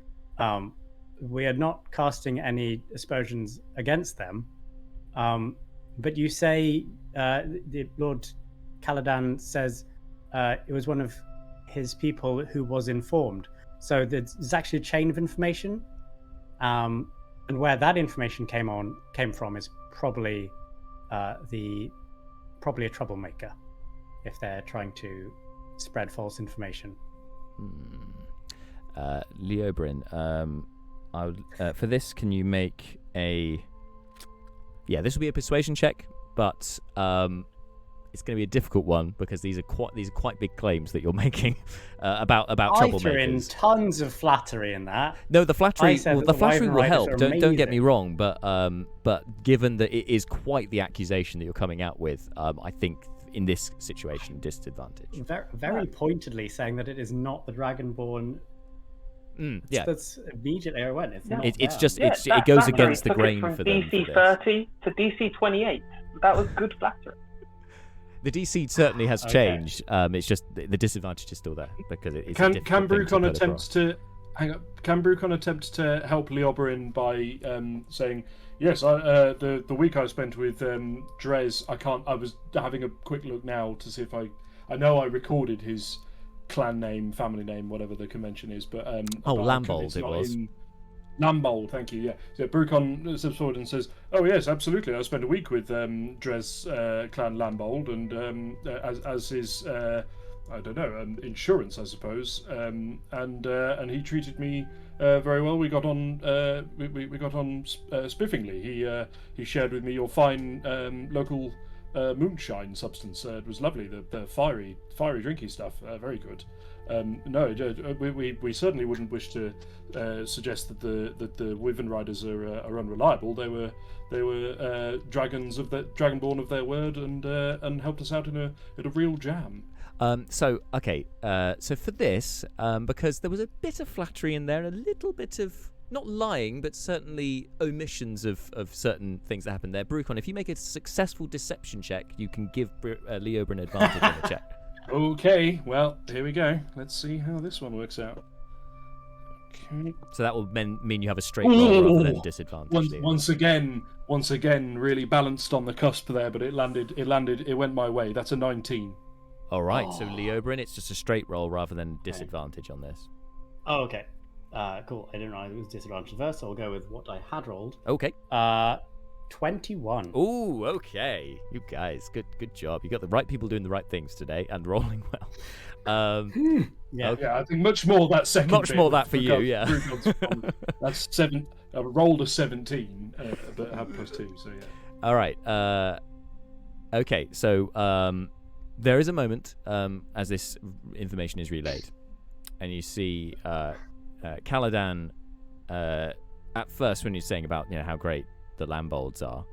We are not casting any aspersions against them, but you say the Lord Caladan says it was one of his people who was informed. So there's actually a chain of information, and where that information came from is probably a troublemaker if they're trying to spread false information. Leobrin, for this, can you make a... Yeah, this will be a persuasion check, but it's going to be a difficult one because these are quite big claims that you're making about troublemakers. I threw in tons of flattery in that. No, the flattery will help. Don't get me wrong, but given that it is quite the accusation that you're coming out with, I think in this situation, disadvantage. Very pointedly saying that it is not the Dragonborn. Yeah, that's immediately I went. It goes against the grain for them. DC 30 to DC 28. That was good flattery. The DC certainly has changed. It's just the disadvantage is still there because it's can Burakrin attempt to help Leobrin by saying, yes, the week I spent with Drez, I was having a quick look now to see if I know I recorded his clan name, family name, whatever the convention is, but Lambold it was. Lambold, thank you. Yeah, so Burakrin steps forward and says, "Oh yes, absolutely. I spent a week with Drez clan Lambold, and as his I don't know insurance, I suppose. And he treated me very well. We got on we got on spiffingly. He shared with me your fine local moonshine substance. It was lovely. The fiery drinky stuff, very good. No, we certainly wouldn't wish to suggest that the Wyvern Riders are unreliable. They were dragons of the dragonborn of their word, and helped us out in a real jam. So for this, because there was a bit of flattery in there, a little bit of not lying, but certainly omissions of certain things that happened there. Burakrin, if you make a successful deception check, you can give Leober an advantage on the check. Okay, well, here we go. Let's see how this one works out. Okay. So that will mean you have a straight roll rather than disadvantage. Once again, really balanced on the cusp there, but it went my way. That's a 19. All right, so Leober, it's just a straight roll rather than disadvantage on this. Oh, okay. Cool. I didn't realize it was disadvantage first, so I'll go with what I had rolled. Okay. 21. Ooh, okay. You guys, good job. You got the right people doing the right things today and rolling well. Yeah. Okay. Yeah, I think much more that second. Much bit more that for you, yeah. That's 7. I rolled a 17, but I have +2, so yeah. All right. Okay. So there is a moment as this information is relayed, and you see Caladan. At first, when you're saying about how great the Lambolds are,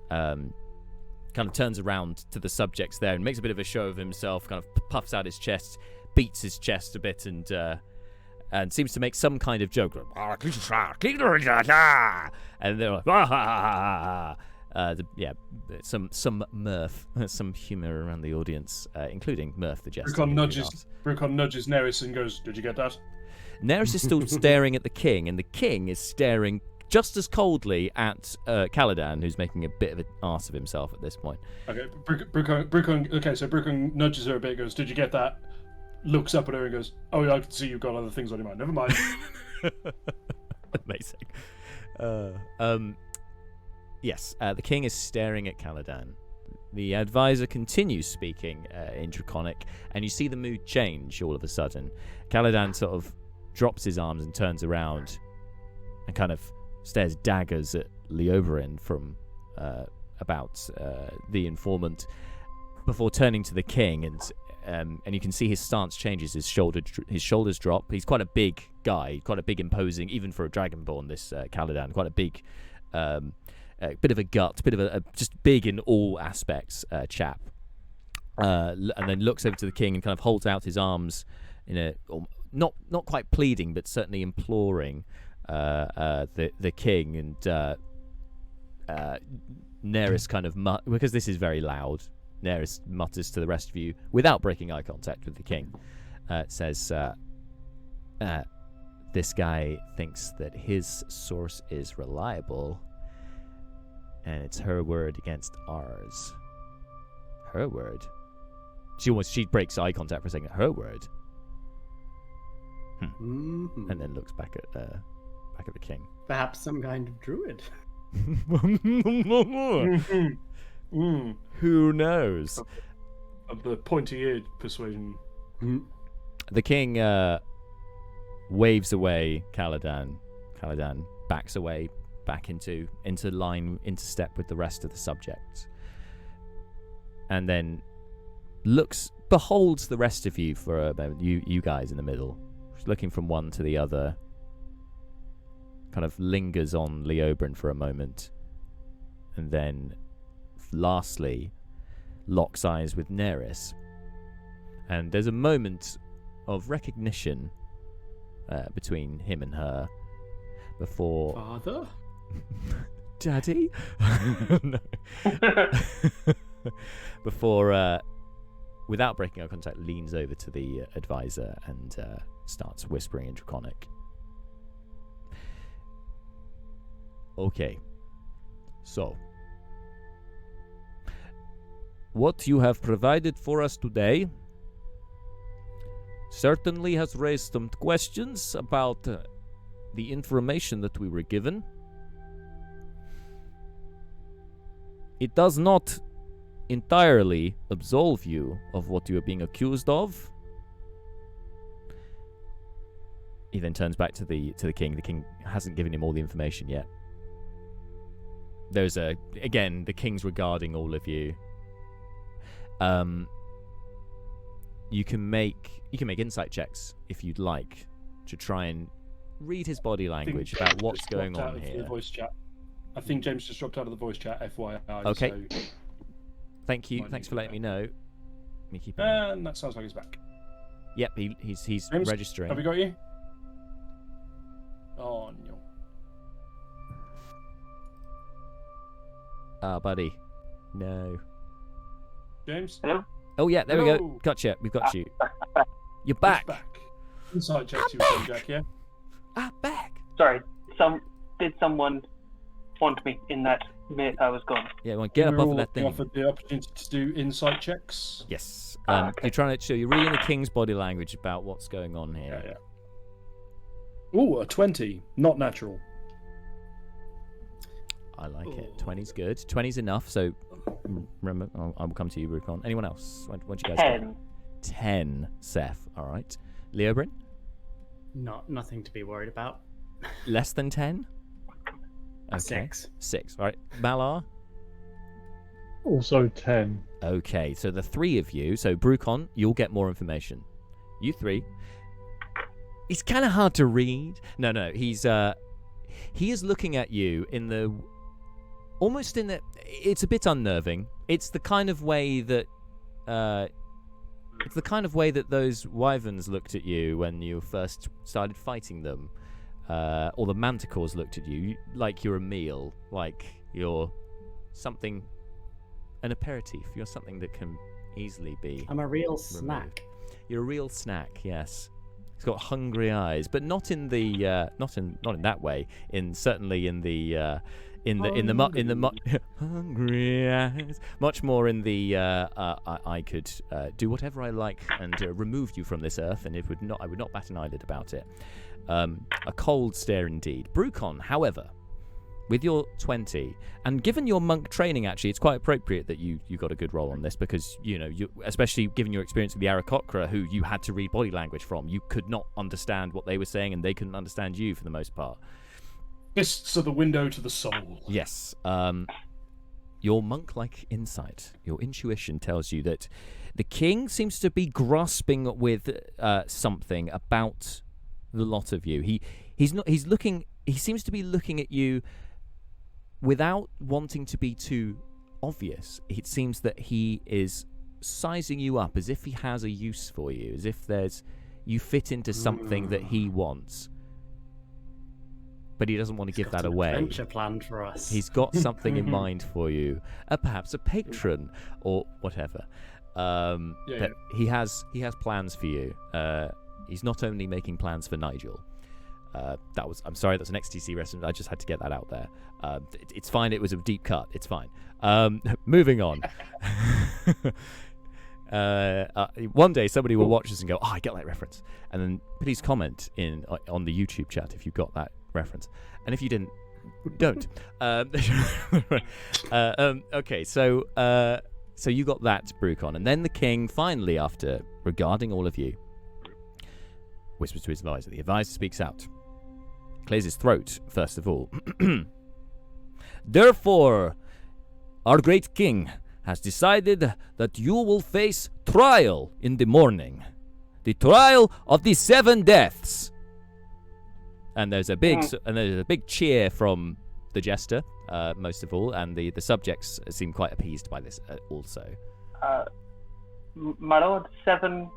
kind of turns around to the subjects there and makes a bit of a show of himself. Kind of puffs out his chest, beats his chest a bit, and seems to make some kind of joke. And they're like, some mirth, some humour around the audience, including Mirth the jester. Burakrin nudges Neris and goes, "Did you get that?" Neris is still staring at the king, and the king is staring just as coldly at Caladan, who's making a bit of an arse of himself at this point. Okay, Burakrin. Okay, so Burakrin nudges her a bit, goes, "Did you get that?" Looks up at her and goes, "Oh, yeah, I can see you've got other things on your mind. Never mind." Amazing. Yes, the king is staring at Caladan. The advisor continues speaking in Draconic, and you see the mood change all of a sudden. Caladan sort of drops his arms and turns around and kind of stares daggers at Leoberin from about the informant before turning to the king, and you can see his stance changes. His shoulders drop. He's quite a big guy, quite a big, imposing, even for a dragonborn. This Caladan, quite a big, bit of a gut, bit of a just big in all aspects chap. And then looks over to the king and kind of holds out his arms in a not quite pleading, but certainly imploring the king. And Neris kind of because this is very loud. Neris mutters to the rest of you without breaking eye contact with the king. Says, "This guy thinks that his source is reliable, and it's her word against ours." Her word. She breaks eye contact for a second. Her word. Mm-hmm. And then looks back at the king. Perhaps some kind of druid. Who knows? Of the pointy-eared persuasion. The king waves away Caladan. Caladan backs away, back into line, into step with the rest of the subjects, and then beholds the rest of you for a moment. You guys in the middle, just looking from one to the other. Kind of lingers on Leoberin for a moment, and then lastly locks eyes with Neris. And there's a moment of recognition between him and her before... Father? Daddy? No. Before, without breaking eye contact, leans over to the advisor and starts whispering in Draconic. Okay. So, what you have provided for us today certainly has raised some questions about the information that we were given. It does not entirely absolve you of what you are being accused of. He then turns back to the king. The king hasn't given him all the information yet. There's again, the king's regarding all of you, You can make insight checks if you'd like to try and read his body language about what's going on here. Voice chat. I think James just dropped out of the voice chat. FYI. Okay. So Thank you. Thanks for letting me know. Let me keep. And that sounds like he's back. Yep, he's James, registering. Have we got you? Oh no. Buddy. No. James? Hello? Oh yeah, there we go. Hello. Gotcha. We've got you. back. You're back. He's back. Inside checks you with Jack, yeah? Back. Sorry, did someone want me in that minute I was gone? Yeah, well, get We're above all that thing. offered the opportunity to do insight checks. Yes. Okay. You're trying to show. You're reading the king's body language about what's going on here. Yeah. Ooh, a 20. Not natural. I like it. 20's good. 20's enough. So remember, I'll come to you, Burakrin. Anyone else? What you guys 10. got? 10, Seth. All right. Leobrin? Nothing to be worried about. Less than 10? Okay. 6. 6. All right. Malar? Also 10. Okay. So the three of you. So Burakrin, you'll get more information. You three. He's kind of hard to read. No. He is looking at you in the... Almost in the... It's a bit unnerving. It's the kind of way that... It's the kind of way that those wyverns looked at you when you first started fighting them. Or the manticores looked at you like you're a meal. Like you're something... An aperitif. You're something that can easily be... I'm a real removed. snack. You're a real snack, yes. He's got hungry eyes, but not in the not in that way. Certainly in the hungry eyes. Much more in the I could do whatever I like and remove you from this earth, and I would not bat an eyelid about it. A cold stare indeed. Burakrin, however, with your 20, and given your monk training, actually, it's quite appropriate that you got a good roll on this because, you especially given your experience with the Aarakocra, who you had to read body language from, you could not understand what they were saying, and they couldn't understand you for the most part. Fists are the window to the soul. Yes. Your monk-like insight, your intuition tells you that the king seems to be grasping with something about the lot of you. He seems to be looking at you without wanting to be too obvious. It seems that he is sizing you up as if he has a use for you, as if you fit into something that he wants. But he doesn't want to give that away. Adventure planned for us. He's got something in mind for you, perhaps a patron or whatever. But he has plans for you. He's not only making plans for Nigel. I'm sorry, that's an XTC reference. I just had to get that out there. It's fine. It was a deep cut. It's fine. Moving on. One day somebody will watch this and go, "Oh, I get that reference," and then please comment on the YouTube chat if you got that reference, and if you didn't, don't. Okay, so you got that, Burakrin, and then the king finally, after regarding all of you, whispers to his advisor. The advisor speaks out, clears his throat first of all. Therefore, our great king has decided that you will face trial in the morning. The trial of the 7 deaths. And there's a big cheer from the jester, most of all, and the subjects seem quite appeased by this also. My lord, 7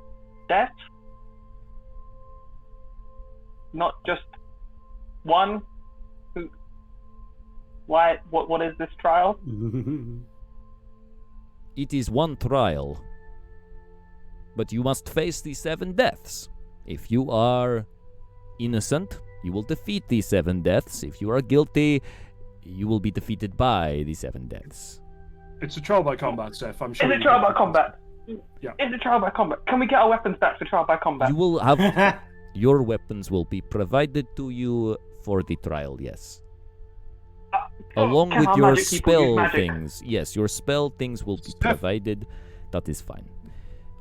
deaths? Not just one? Why? What is this trial? It is one trial, but you must face the 7 deaths. If you are innocent, you will defeat the 7 deaths. If you are guilty, you will be defeated by the 7 deaths. It's a trial by combat, Seth. I'm sure. Is it trial by combat? Yeah. Is it trial by combat? Can we get our weapons back for trial by combat? You will have your weapons will be provided to you for the trial, yes. Along Can with our your magic people use spell magic? things. Yes, your spell things will be provided. That is fine.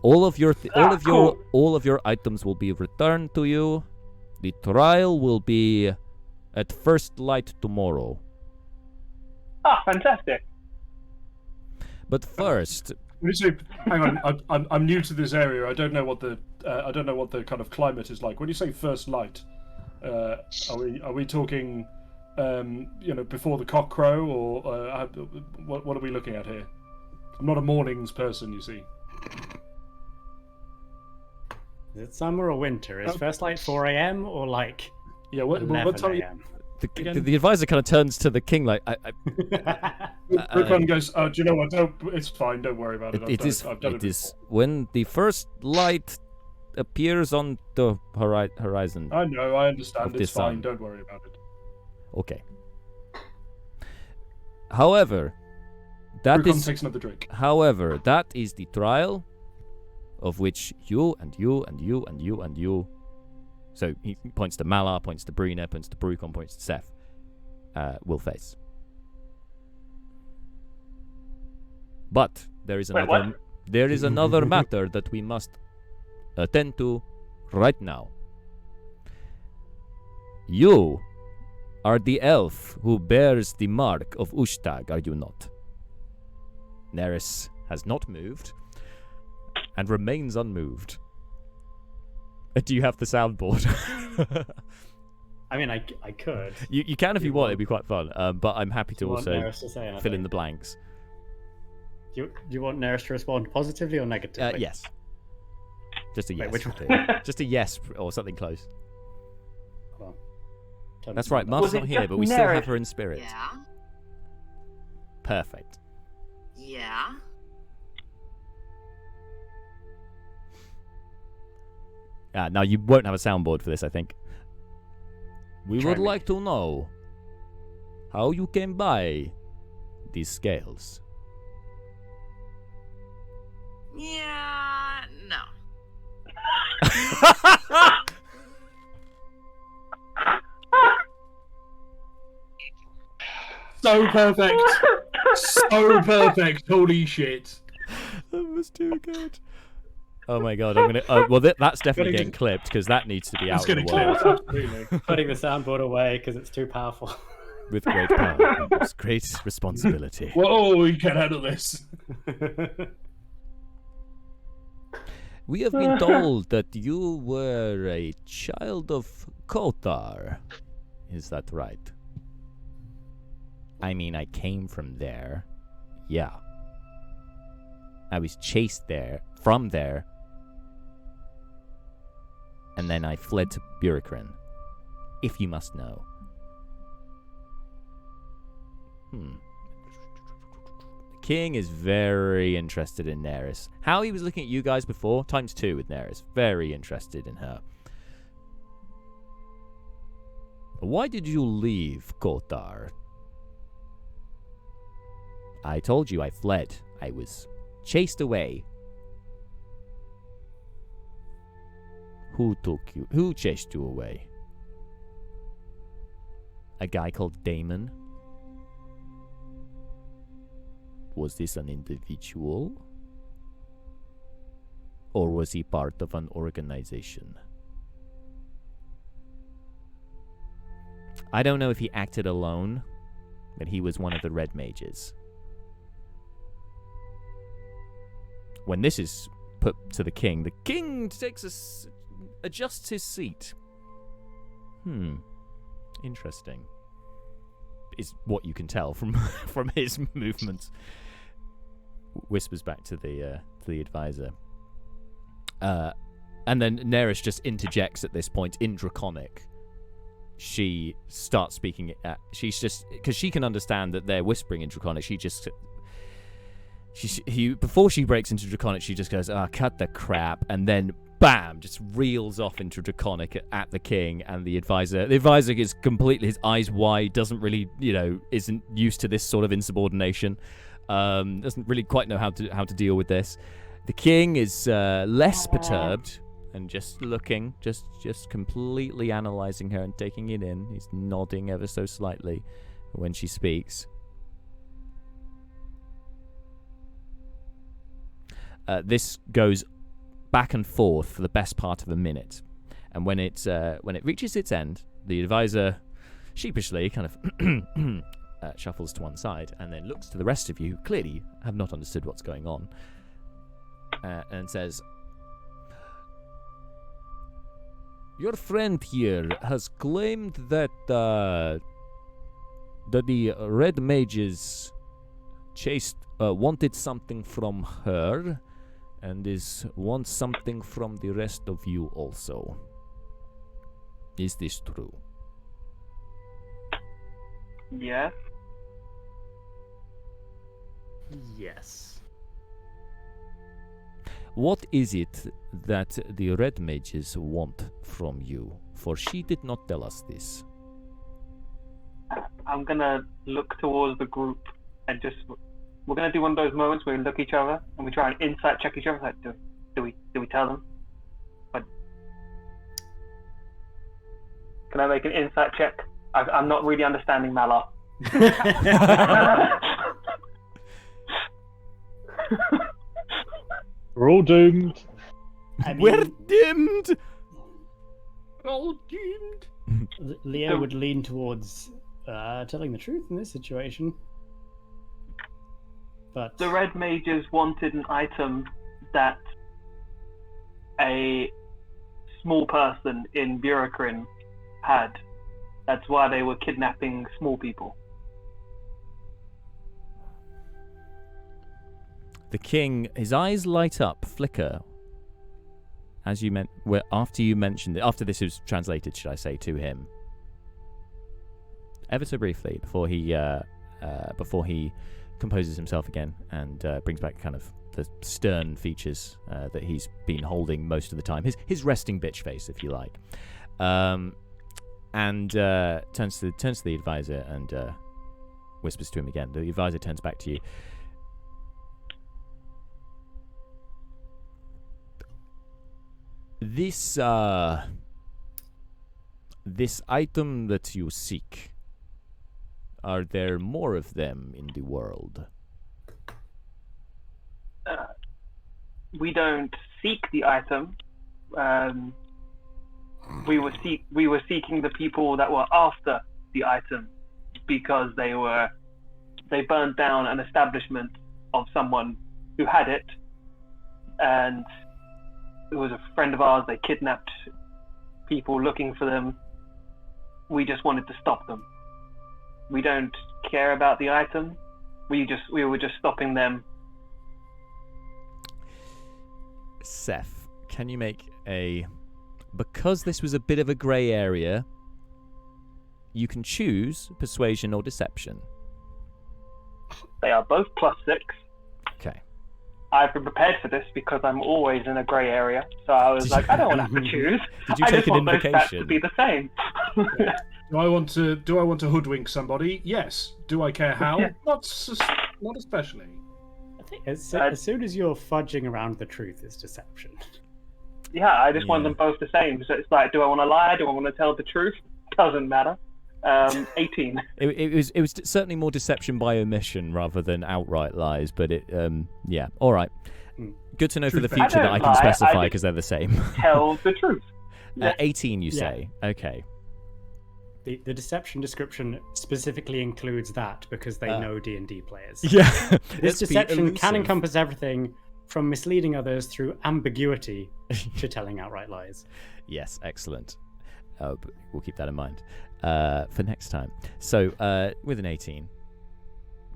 All of your items will be returned to you. The trial will be at first light tomorrow. Ah, fantastic. But first, you say, hang on, I'm new to this area. I don't know what the kind of climate is like. When you say first light, are we talking, before the cock crow, or what are we looking at here? I'm not a mornings person, you see. Is it summer or winter? Is first light 4 a.m. or like what 11 time? a.m.? The advisor kind of turns to the king like, Burakrin goes, "Oh, do you know what? It's fine. Don't worry about it. I've done it is when the first light appears on the horizon. I know. I understand. It's fine. Sun. Don't worry about it." Okay. However, Burakrin takes another drink. However, that is the trial of which you and you and you and you and you. So he points to Malar, points to Brina, points to Brucon, points to Seth. Will face. But there is another matter that we must attend to right now. You are the elf who bears the mark of Ushtag, are you not? Neris has not moved and remains unmoved. Do you have the soundboard? I mean, I could. You can if you want. It'd be quite fun. But I'm happy to also fill in the blanks. Do you want Neris to respond positively or negatively? Yes. Just a yes. Which one? Just a yes or something close. Well, that's right. Martha's not here, but we still have her in spirit. Yeah. Perfect. Yeah. Now you won't have a soundboard for this, I think. We would like to know how you came by these scales. Yeah, no. So perfect. So perfect. Holy shit. That was too good. Oh my god, I'm gonna. That's definitely getting clipped because that needs to be out in the world. Absolutely. Putting the soundboard away because it's too powerful. With great power comes great responsibility. Whoa, we can handle this. We have been told that you were a child of Kotar. Is that right? I mean, I came from there. Yeah. I was chased from there. And then I fled to Burakrin. If you must know. The king is very interested in Neris. How he was looking at you guys before, ×2 with Neris. Very interested in her. Why did you leave Kotar? I told you I fled. I was chased away. Who took you? Who chased you away? A guy called Damon? Was this an individual? Or was he part of an organization? I don't know if he acted alone, but he was one of the Red Mages. When this is put to the king adjusts his seat. Interesting. Is what you can tell from his movements. Whispers back to the advisor. And then Neris just interjects at this point in Draconic. She starts speaking. She's just because she can understand that they're whispering in Draconic. Before she breaks into Draconic, she just goes, cut the crap, and then bam, just reels off into Draconic at the king and the advisor. The advisor is completely, his eyes wide, doesn't really, isn't used to this sort of insubordination, doesn't really quite know how to deal with this. The king is less perturbed and just looking, just completely analysing her and taking it in. He's nodding ever so slightly when she speaks. This goes back and forth for the best part of a minute, and when it reaches its end, the advisor sheepishly kind of shuffles to one side and then looks to the rest of you who clearly have not understood what's going on, and says, "Your friend here has claimed that the red mages wanted something from her, and wants something from the rest of you also. Is this true?" Yes. Yes. What is it that the red mages want from you? For she did not tell us this. I'm gonna look towards the group and we're gonna do one of those moments where we look at each other and we try and insight check each other. Like, do we tell them? But can I make an insight check? I'm not really understanding Malar. We're all doomed. I mean, We're dimmed! All doomed. Leo would lean towards telling the truth in this situation. But The red mages wanted an item that a small person in Burakrin had. That's why they were kidnapping small people. The king, his eyes light up, flicker, as you after you mentioned it. After this was translated, should I say, to him, ever so briefly, before he composes himself again and brings back kind of the stern features that he's been holding most of the time, his resting bitch face, if you like, and turns to the advisor and whispers to him again. The advisor turns back to you. This item that you seek, are there more of them in the world? We don't seek the item. We were seeking the people that were after the item because they burned down an establishment of someone who had it, and it was a friend of ours. They kidnapped people looking for them. We just wanted to stop them. We don't care about the item. We were just stopping them. Seth, can you make because this was a bit of a grey area, you can choose persuasion or deception. They are both +6. Okay. I've been prepared for this because I'm always in a grey area. So I was like, I don't want to have to choose. Did you I take just an want those stats invocation? to be the same. Do I want to hoodwink somebody? Yes. Do I care how? Yeah. Not especially. I think as soon as you're fudging around the truth, it's deception. Yeah, I just want them both the same. So it's like, do I want to lie? Do I want to tell the truth? Doesn't matter. 18. It was certainly more deception by omission rather than outright lies, but yeah, all right. Good to know for the Truth. future I that don't I can lie, specify I because they're the same. Tell the truth. 18, you Yeah. say? Okay. The deception description specifically includes that because they know D&D players. Yeah. This deception can encompass everything from misleading others through ambiguity to telling outright lies. Yes, excellent. But we'll keep that in mind for next time. So with an 18,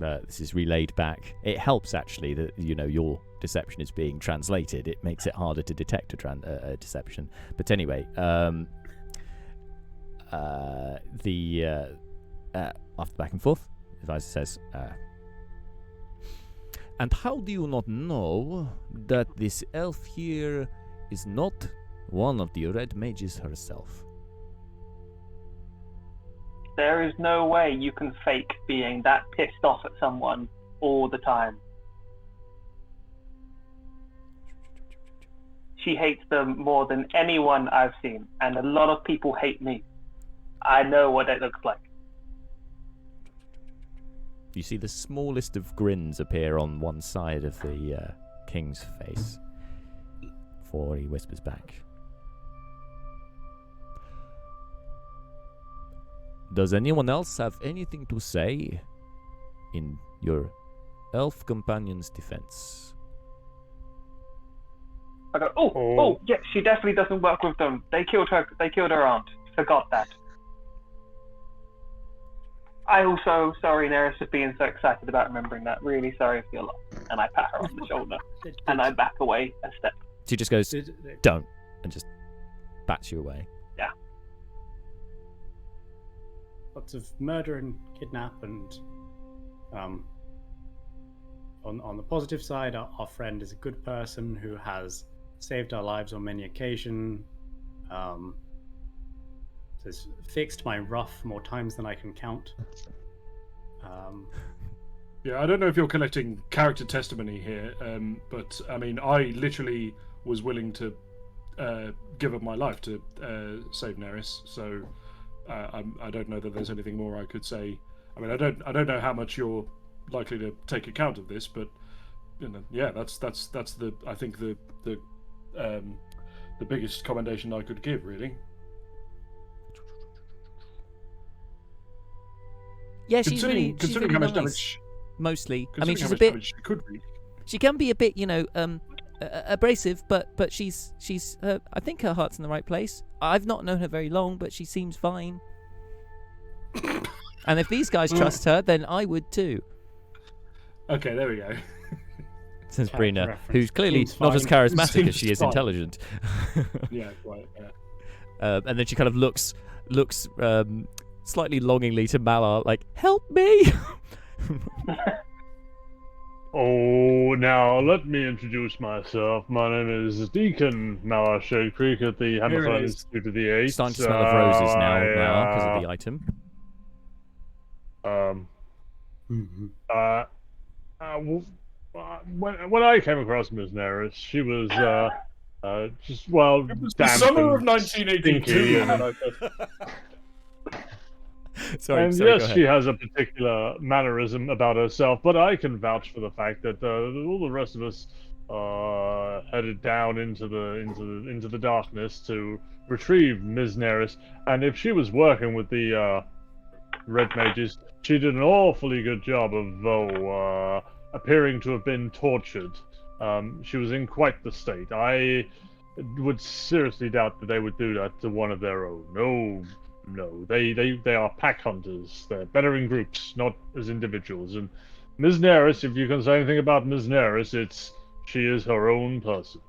this is relayed back. It helps actually that your deception is being translated. It makes it harder to detect a deception. But anyway, after back and forth, the advisor says, "And how do you not know that this elf here is not one of the red mages herself?" There is no way you can fake being that pissed off at someone all the time. She hates them more than anyone I've seen, and a lot of people hate me. I know what it looks like. You see the smallest of grins appear on one side of the king's face before he whispers back. "Does anyone else have anything to say in your elf companion's defense?" I go, oh, yeah, she definitely doesn't work with them. They killed her aunt. Forgot that. I also, sorry, Neris, for being so excited about remembering that. Really sorry for your loss. And I pat her on the shoulder, and I back away a step. She just goes, don't, and just bats you away. Yeah. Lots of murder and kidnap, and on the positive side, our friend is a good person who has saved our lives on many occasions. Has fixed my rough more times than I can count. Yeah, I don't know if you're collecting character testimony here, but I mean, I literally was willing to give up my life to save Neris, so I don't know that there's anything more I could say. I mean, I don't know how much you're likely to take account of this, but you know, yeah, that's the I think the biggest commendation I could give, really. Yeah, she's really how much nice. damage. Mostly, I mean, she's how a much bit. damage she could reach. She can be a bit, abrasive, but she's I think her heart's in the right place. I've not known her very long, but she seems fine. And if these guys trust her, then I would too. Okay, there we go. Says Brina, who's clearly not as charismatic as she is intelligent. Yeah, right. Yeah. And then she kind of looks slightly longingly to Malar, like, "Help me!" Oh, now let me introduce myself. My name is Deacon Malar Shade Creek at the Hammerfell Institute of the Eight. Starting to smell of roses now because of the item. When I came across Ms. Neris, she was just It was the summer of 1982. Sorry, yes, she has a particular mannerism about herself, but I can vouch for the fact that all the rest of us headed down into the darkness to retrieve Ms. Neris, and if she was working with the Red Mages, she did an awfully good job of appearing to have been tortured. She was in quite the state. I would seriously doubt that they would do that to one of their own. No, they are pack hunters. They're better in groups, not as individuals. And Ms. Neris, if you can say anything about Ms. Neris, she is her own person.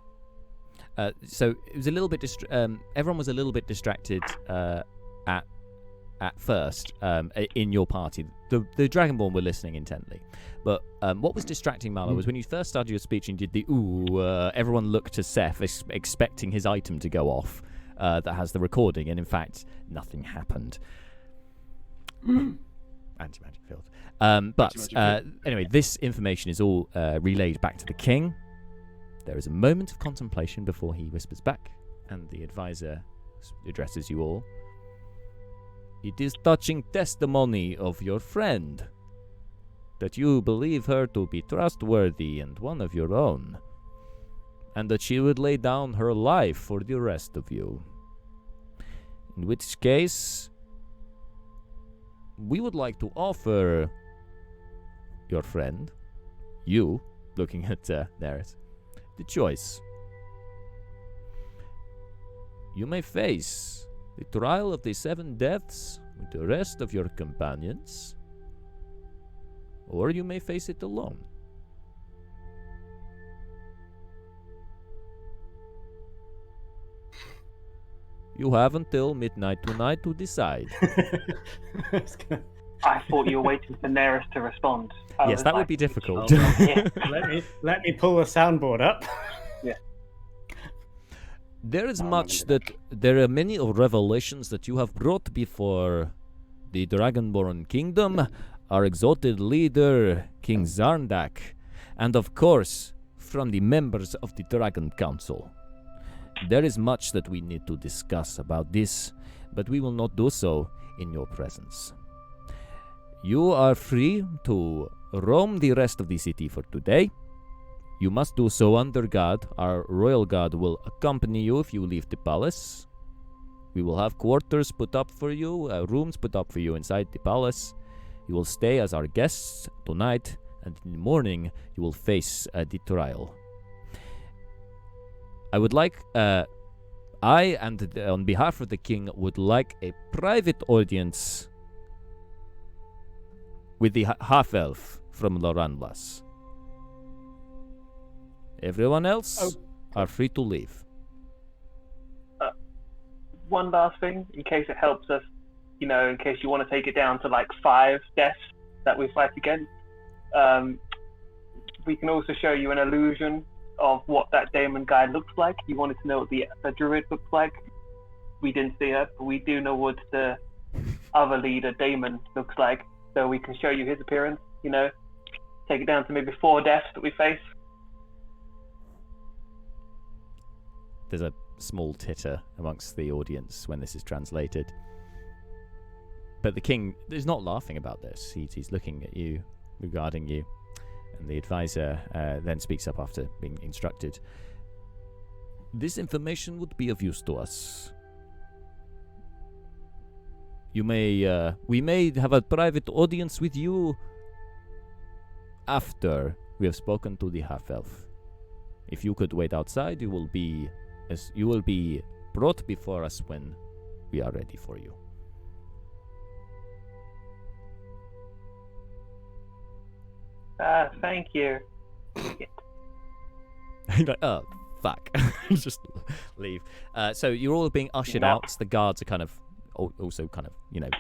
So it was a little bit. Everyone was a little bit distracted at first in your party. The Dragonborn were listening intently, but what was distracting Malo was when you first started your speech and you did the everyone looked to Seth expecting his item to go off. That has the recording, and in fact, nothing happened. Anti-magic field. Anyway, this information is all relayed back to the king. There is a moment of contemplation before he whispers back, and the advisor addresses you all. It is touching testimony of your friend, that you believe her to be trustworthy and one of your own, and that she would lay down her life for the rest of you. In which case, we would like to offer your friend, you, looking at Neris, the choice. You may face the trial of the 7 deaths with the rest of your companions, or you may face it alone. You have until midnight tonight to decide. I thought you were waiting for Neris to respond. Yes, that would be difficult. Yeah. let me pull the soundboard up. Yeah. There is much that there are many revelations that you have brought before the Dragonborn Kingdom, our exalted leader, King Xarndak, and of course, from the members of the Dragon Council. There is much that we need to discuss about this, but we will not do so in your presence. You are free to roam the rest of the city for today. You must do so under guard. Our royal guard will accompany you if you leave the palace. We will have quarters put up for you, rooms put up for you inside the palace. You will stay as our guests tonight, and in the morning you will face the trial. I would like, I and on behalf of the king would like a private audience with the half-elf from Loranlas. Everyone else are free to leave. One last thing, in case it helps us, in case you want to take it down to like 5 deaths that we fight against, we can also show you an illusion of what that Daemon guy looks like. You wanted to know what the druid looks like. We didn't see her, but we do know what the other leader, Daemon, looks like. So we can show you his appearance, take it down to maybe 4 deaths that we face. There's a small titter amongst the audience when this is translated. But the king is not laughing about this. He's looking at you, regarding you. And the advisor then speaks up after being instructed. This information would be of use to us. We may have a private audience with you after we have spoken to the half-elf. If you could wait outside, you will be brought before us when we are ready for you. Thank you. Like, oh, fuck. Just leave. So you're all being ushered out. The guards are kind of also kind of,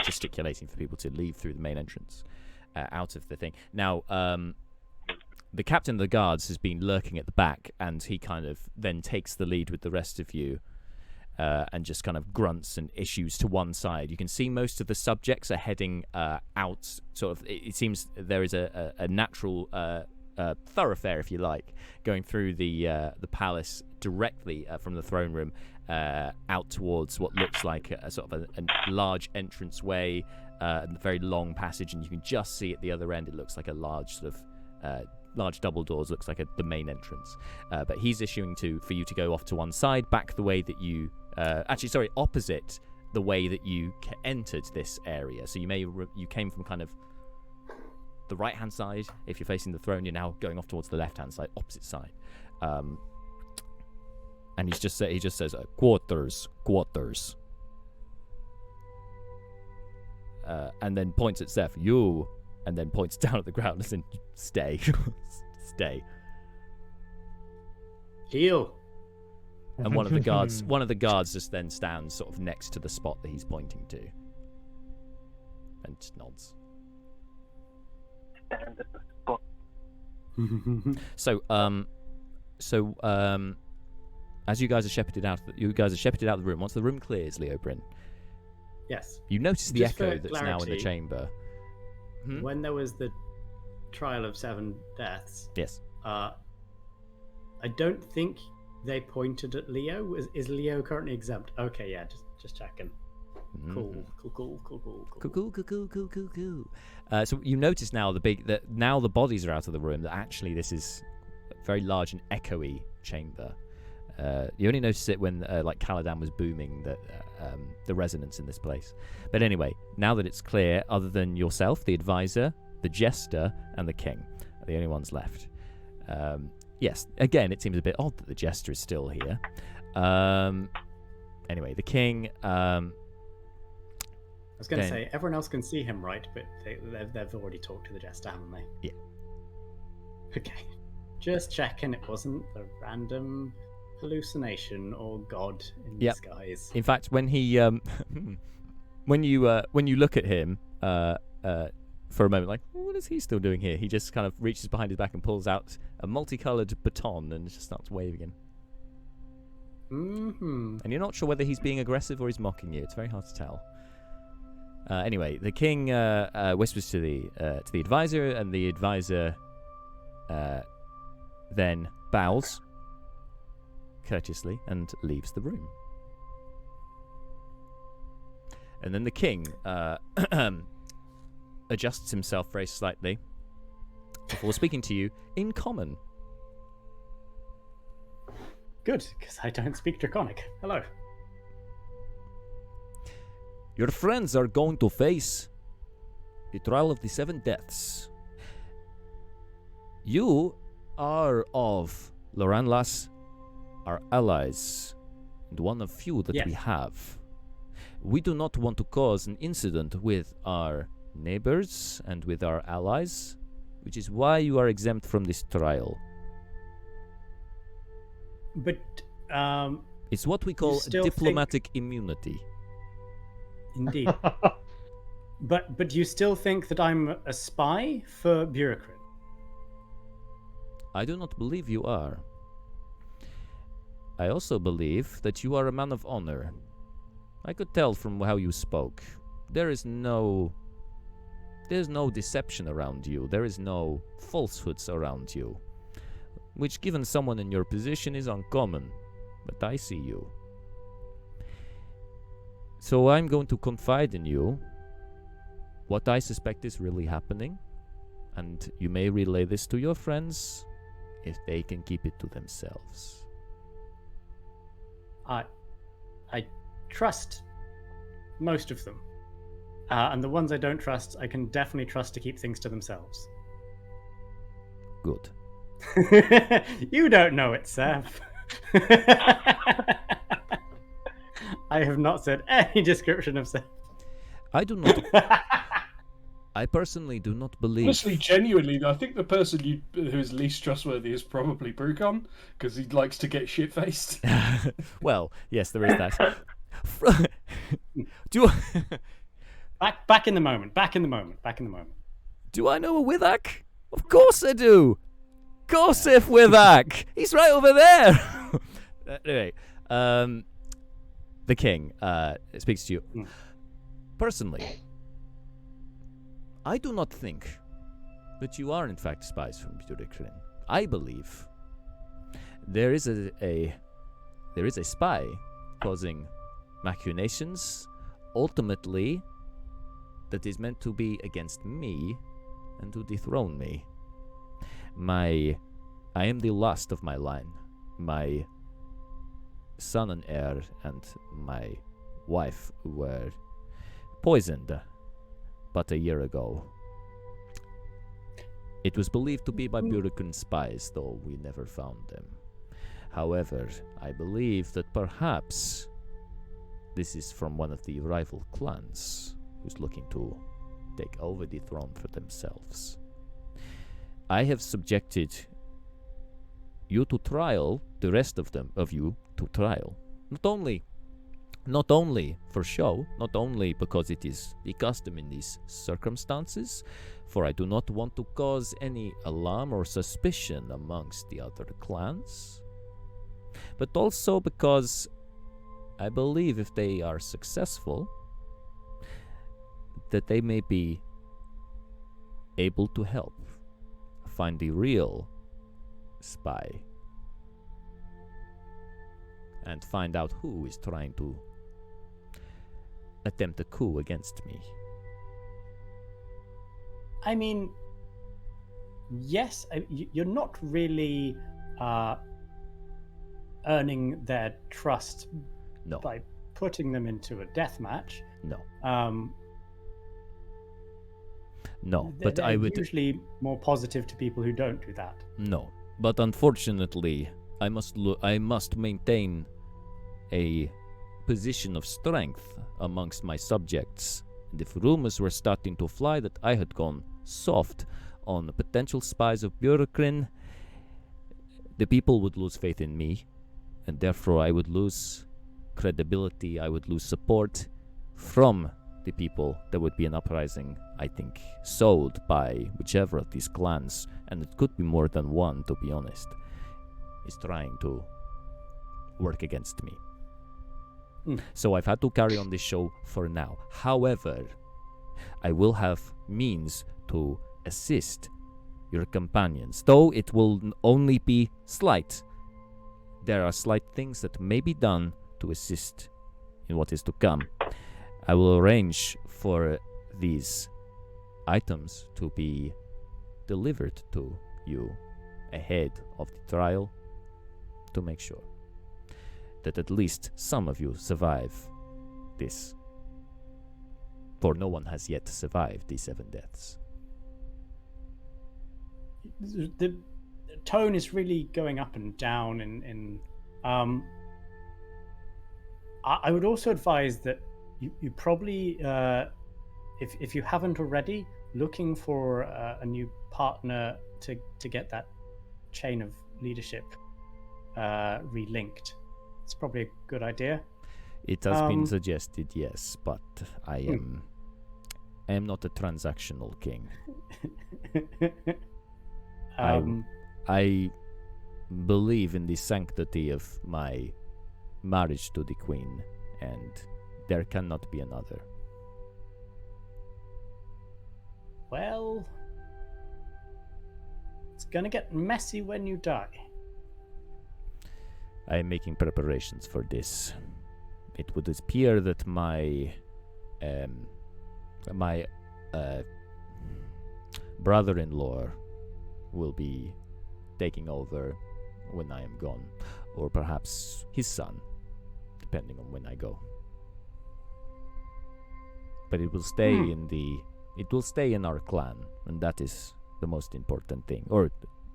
gesticulating for people to leave through the main entrance out of the thing. Now, the captain of the guards has been lurking at the back, and he kind of then takes the lead with the rest of you and just kind of grunts and issues to one side. You can see most of the subjects are heading out. Sort of, it seems there is a natural thoroughfare, if you like, going through the palace directly from the throne room out towards what looks like a sort of a large entranceway, a very long passage, and you can just see at the other end it looks like a large sort of large double doors, looks like the main entrance. But he's issuing for you to go off to one side, back the way that you opposite the way that you entered this area. So you came from kind of the right hand side. If you're facing the throne, you're now going off towards the left hand side, opposite side. And he just says quarters, and then points at Zeph, you, and then points down at the ground and says, stay. Stay. Heal. And one of the guards just then stands sort of next to the spot that he's pointing to and just nods. Stand at the spot. So as you guys are shepherded out of the room. Once the room clears, Leo Bryn, Yes. you notice the Just echo for that's now in the clarity, chamber. When there was the trial of 7 deaths, Yes. I don't think they pointed at Leo. Is Leo currently exempt? Okay, yeah, just checking. Cool. So you notice now now the bodies are out of the room, that actually this is a very large and echoey chamber. You only notice it when like Caladan was booming the resonance in this place. But anyway, now that it's clear, other than yourself, the advisor, the jester, and the king are the only ones left. Yes, again, it seems a bit odd that the jester is still here. Anyway, the king. I was going to say, everyone else can see him, right? But they've already talked to the jester, haven't they? Yeah. Okay. Just checking it wasn't a random hallucination or god in disguise. In fact, when he when you look at him for a moment, like, what is he still doing here? He just kind of reaches behind his back and pulls out a multicolored baton and just starts waving. Mm-hmm. And you're not sure whether he's being aggressive or he's mocking you. It's very hard to tell. Anyway, the king whispers to the advisor, and the advisor then bows courteously and leaves the room. And then the king adjusts himself very slightly before speaking to you in common. Good, because I don't speak Draconic. Hello. Your friends are going to face the trial of the 7 deaths. You are of Loranlas our allies, and one of few that we Yes. have. We do not want to cause an incident with our neighbors and with our allies, which is why you are exempt from this trial. But It's what we call still diplomatic immunity. indeed. But you still think that I'm a spy for Burakrin? I do not believe you are. I also believe that you are a man of honor. I could tell from how you spoke. There's no deception around you. There is no falsehoods around you. Which, given someone in your position, is uncommon. But I see you. So I'm going to confide in you what I suspect is really happening. And you may relay this to your friends if they can keep it to themselves. I trust most of them. And the ones I don't trust, I can definitely trust to keep things to themselves. Good. You don't know it, Seth. I have not said any description of Seth. I do not. I personally do not believe. Honestly, genuinely, I think the person who is least trustworthy is probably Brucon, because he likes to get shit-faced. Well, yes, there is that. Do Back in the moment. Do I know a Withak? Of course I do. Gossip Withak. He's right over there. Anyway, the king speaks to you. Personally, I do not think that you are in fact spies from Burakrin. I believe there is a spy causing machinations, ultimately, that is meant to be against me and to dethrone me. I am the last of my line. My son and heir and my wife were poisoned but a year ago. It was believed to be by Burakrin spies, though we never found them. However, I believe that perhaps this is from one of the rival clans who's looking to take over the throne for themselves. I have subjected you to trial, the rest of you to trial. Not only for show, not only because it is the custom in these circumstances, for I do not want to cause any alarm or suspicion amongst the other clans, but also because I believe if they are successful, that they may be able to help find the real spy and find out who is trying to attempt a coup against me. I mean, yes, you're not really earning their trust No. by putting them into a death match. No. But They're I would usually more positive to people who don't do that. No, but unfortunately, I must maintain a position of strength amongst my subjects. And if rumors were starting to fly that I had gone soft on the potential spies of Burakrin, the people would lose faith in me, and therefore I would lose credibility, I would lose support from the people. There would be an uprising, I think, sowed by whichever of these clans, and it could be more than one, to be honest, is trying to work against me. So I've had to carry on this show for now. However, I will have means to assist your companions, though it will only be slight. There are slight things that may be done to assist in what is to come. I will arrange for these items to be delivered to you ahead of the trial to make sure that at least some of you survive this. For no one has yet survived these 7 deaths. The tone is really going up and down in I would also advise that you probably, if you haven't already, looking for a new partner to get that chain of leadership relinked. It's probably a good idea. It has been suggested, yes, but I am not a transactional king. I believe in the sanctity of my marriage to the queen, and there cannot be another. Well, it's gonna get messy when you die. I am making preparations for this. It would appear that my brother-in-law will be taking over when I am gone, or perhaps his son, depending on when I go. But it will stay in our clan, and that is the most important thing, or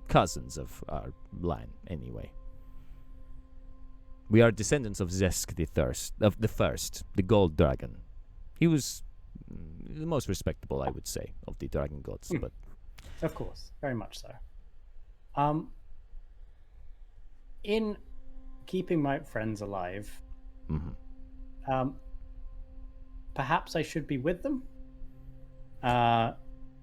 cousins of our line, anyway. We are descendants of Zesk the First, the Gold Dragon. He was the most respectable, I would say, of the dragon gods. But of course, very much so. In keeping my friends alive, perhaps I should be with them.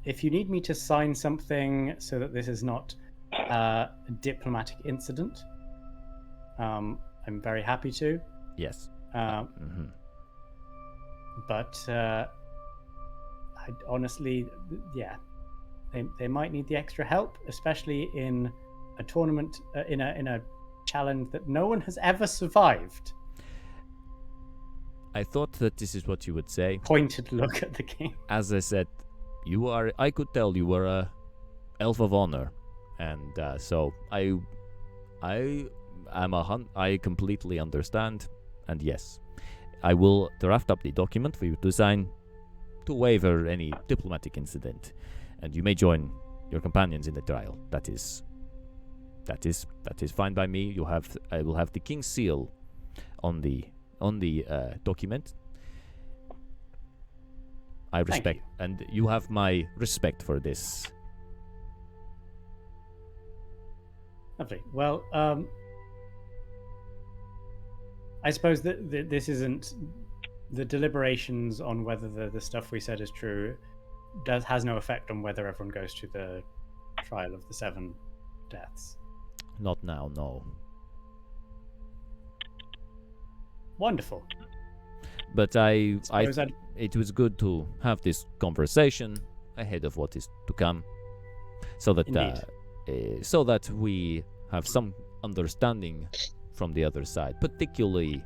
If you need me to sign something so that this is not a diplomatic incident, I'm very happy to. Yes. But I honestly, they might need the extra help, especially in a tournament, in a challenge that no one has ever survived. I thought that this is what you would say. Pointed look at the king. As I said, I could tell you were a elf of honor, and so I completely understand, and yes, I will draft up the document for you to sign to waiver any diplomatic incident, and you may join your companions in the trial. That is fine by me. I will have the king's seal on the document. I respect, and you have my respect for this. Lovely. Well, I suppose that this isn't the deliberations on whether the stuff we said is true has no effect on whether everyone goes to the trial of the 7 deaths. Not now, no. Wonderful. But it was good to have this conversation ahead of what is to come, so that we have some understanding from the other side, particularly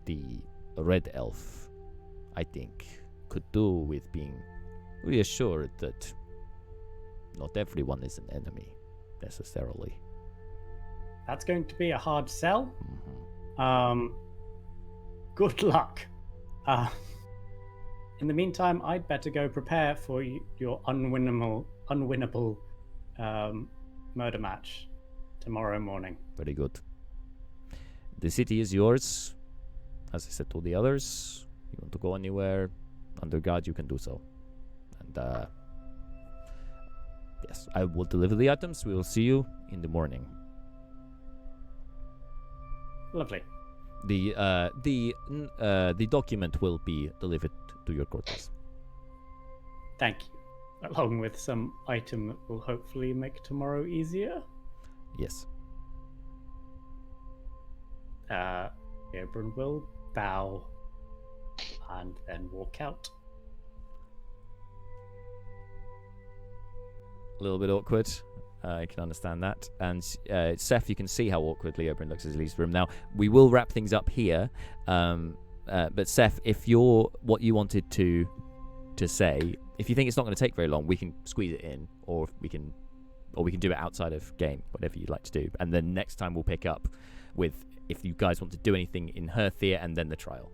the red elf, I think, could do with being reassured that not everyone is an enemy, necessarily. That's going to be a hard sell. Good luck. In the meantime, I'd better go prepare for your unwinnable murder match tomorrow morning. Very good. The city is yours. As I said to the others, you want to go anywhere under God, you can do so. And yes, I will deliver the items. We will see you in the morning. Lovely. The document will be delivered to your quarters. Thank you. Along with some item that will hopefully make tomorrow easier. Yes. Oberon will bow and then walk out. A little bit awkward. I can understand that. And Seth, you can see how awkwardly Oberon looks as he leaves the room. Now, we will wrap things up here. But Seth, if you're what you wanted to say, if you think it's not going to take very long, we can squeeze it in, or we can do it outside of game, whatever you'd like to do. And then next time we'll pick up with if you guys want to do anything in Herthia and then the trial.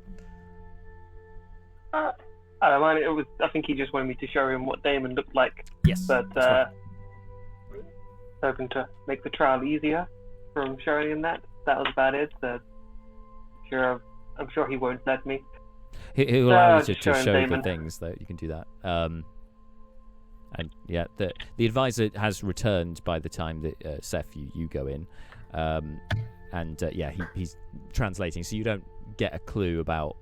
I don't mind. I think he just wanted me to show him what Damon looked like. Yes. But hoping to make the trial easier. from showing him that. That was about it. So, I'm sure he won't let me. He'll allow you just to show him show the Damon. things that you can do that. And yeah, the advisor has returned by the time that Seth you go in, and yeah, he's translating, so you don't get a clue about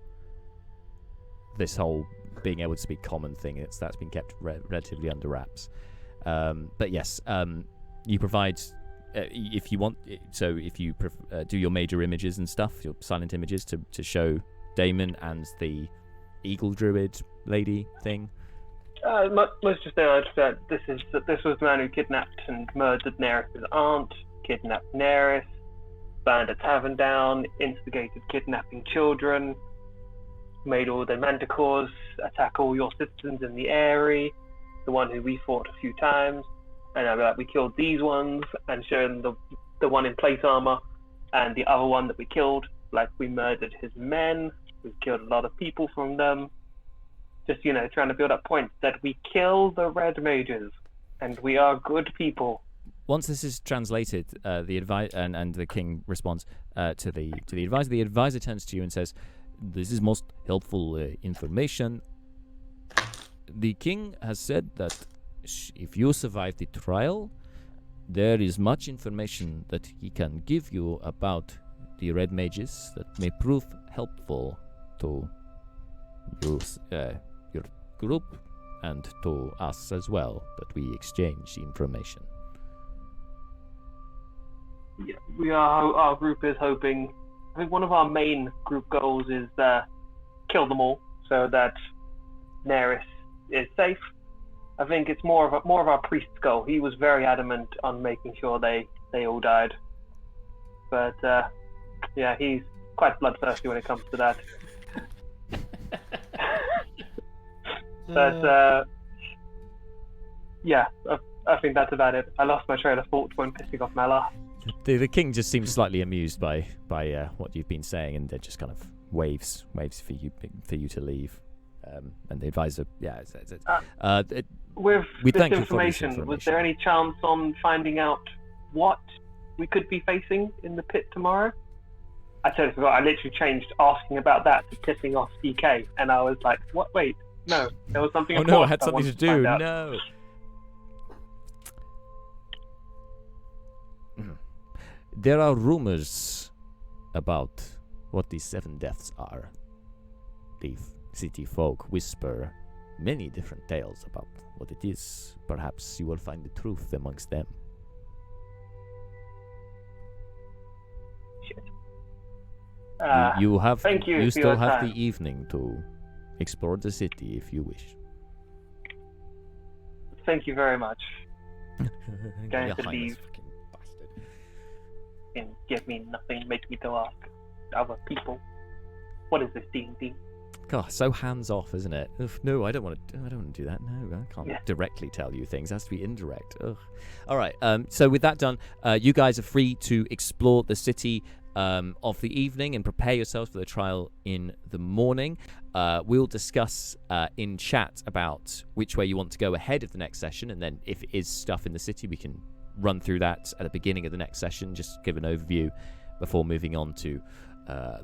this whole being able to speak common thing. That's been kept relatively under wraps. But yes, you provide if you want. So if you do your major images and stuff, your silent images to show Damon and the Eagle Druid lady thing. Let's just say that this was the man who kidnapped and murdered Neris's aunt, kidnapped Neris, burned a tavern down, instigated kidnapping children, made all the manticores attack all your citizens in the area, the one who we fought a few times, and we killed these ones, and shown the one in plate armor, and the other one that we killed, like we murdered his men, we killed a lot of people from them. Just, trying to build up points that we kill the red mages, and we are good people. Once this is translated, the and the king responds to the advisor. The advisor turns to you and says, "This is most helpful information. The king has said that if you survive the trial, there is much information that he can give you about the red mages that may prove helpful to you, your group, and to us as well, that we exchange information." Yeah, our group is hoping. I think one of our main group goals is kill them all, so that Neris is safe. I think it's more of our priest's goal. He was very adamant on making sure they all died. But yeah, he's quite bloodthirsty when it comes to that. But yeah, I think that's about it. I lost my train of thought when pissing off Malar. The king just seems slightly amused by what you've been saying, and then just kind of waves for you to leave. And the advisor, with we this thank you for this information, was there any chance on finding out what we could be facing in the pit tomorrow? I totally forgot. I literally changed asking about that to pissing off DK, and I was like, "What? Wait, no, there was something." Oh no, I had something to do. No. There are rumors about what these 7 deaths are. The city folk whisper many different tales about what it is. Perhaps you will find the truth amongst them. Shit. You have. Thank you. You for still your have time. the evening to explore the city if you wish. Thank you very much. Going Your to Highness, leave. fucking bastard. And give me nothing, make me to ask other people. What is this D&D? God, so hands off, isn't it? Ugh, no, I don't want to do that. No, I can't Yeah. directly tell you things. It has to be indirect. Ugh. All right. So with that done, you guys are free to explore the city of the evening and prepare yourselves for the trial in the morning. We'll discuss in chat about which way you want to go ahead of the next session, and then if it is stuff in the city, we can run through that at the beginning of the next session, just give an overview before moving on to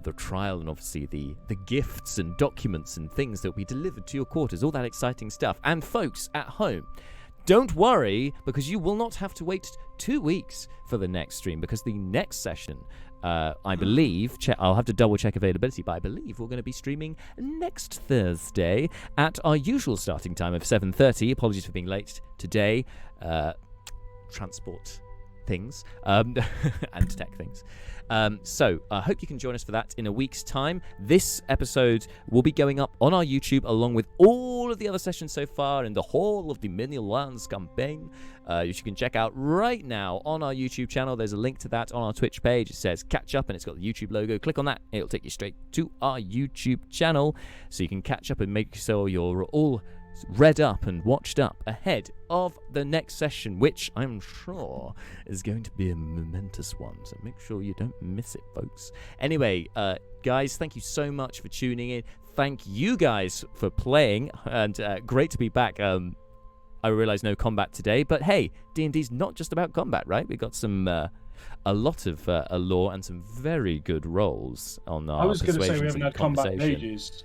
the trial, and obviously the gifts and documents and things that will be delivered to your quarters, all that exciting stuff. And folks at home, don't worry, because you will not have to wait 2 weeks for the next stream, because the next session, I believe, I'll have to double check availability, but I believe we're going to be streaming next Thursday at our usual starting time of 7:30. Apologies for being late today. Transport things and tech things. So I hope you can join us for that in a week's time. This episode will be going up on our YouTube along with all of the other sessions so far in the whole of the Manylands campaign, which you can check out right now on our YouTube channel. There's a link to that on our Twitch page. It says catch up and it's got the YouTube logo. Click on that, it'll take you straight to our YouTube channel, so you can catch up and make sure you're all read up and watched up ahead of the next session, which I'm sure is going to be a momentous one, so make sure you don't miss it, folks. Anyway, guys, thank you so much for tuning in. Thank you guys for playing, and great to be back. I realize no combat today, but hey, D&D's not just about combat, right? We got some a lot of lore and some very good rolls on our I was going to say we persuasions haven't and had combat in conversation. ages.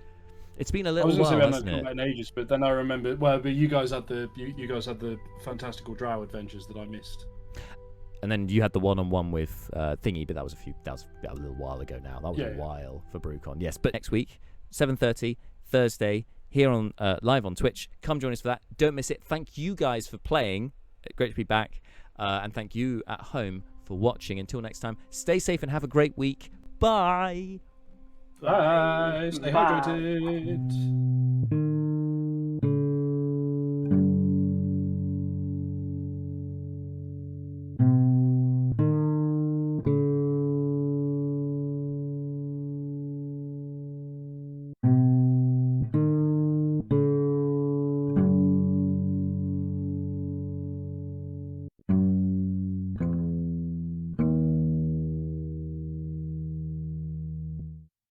It's been a I little was going to say we while, haven't hasn't had it? combat in ages, but then I remember. Well, but you guys had the you guys had the fantastical drow adventures that I missed. And then you had the one-on-one with Thingy, but that was a little while ago now. That was a while for BrewCon. Yes, but next week, 7:30 Thursday, here on live on Twitch. Come join us for that. Don't miss it. Thank you guys for playing. Great to be back. And thank you at home for watching. Until next time, stay safe and have a great week. Bye. Bye. Stay hydrated.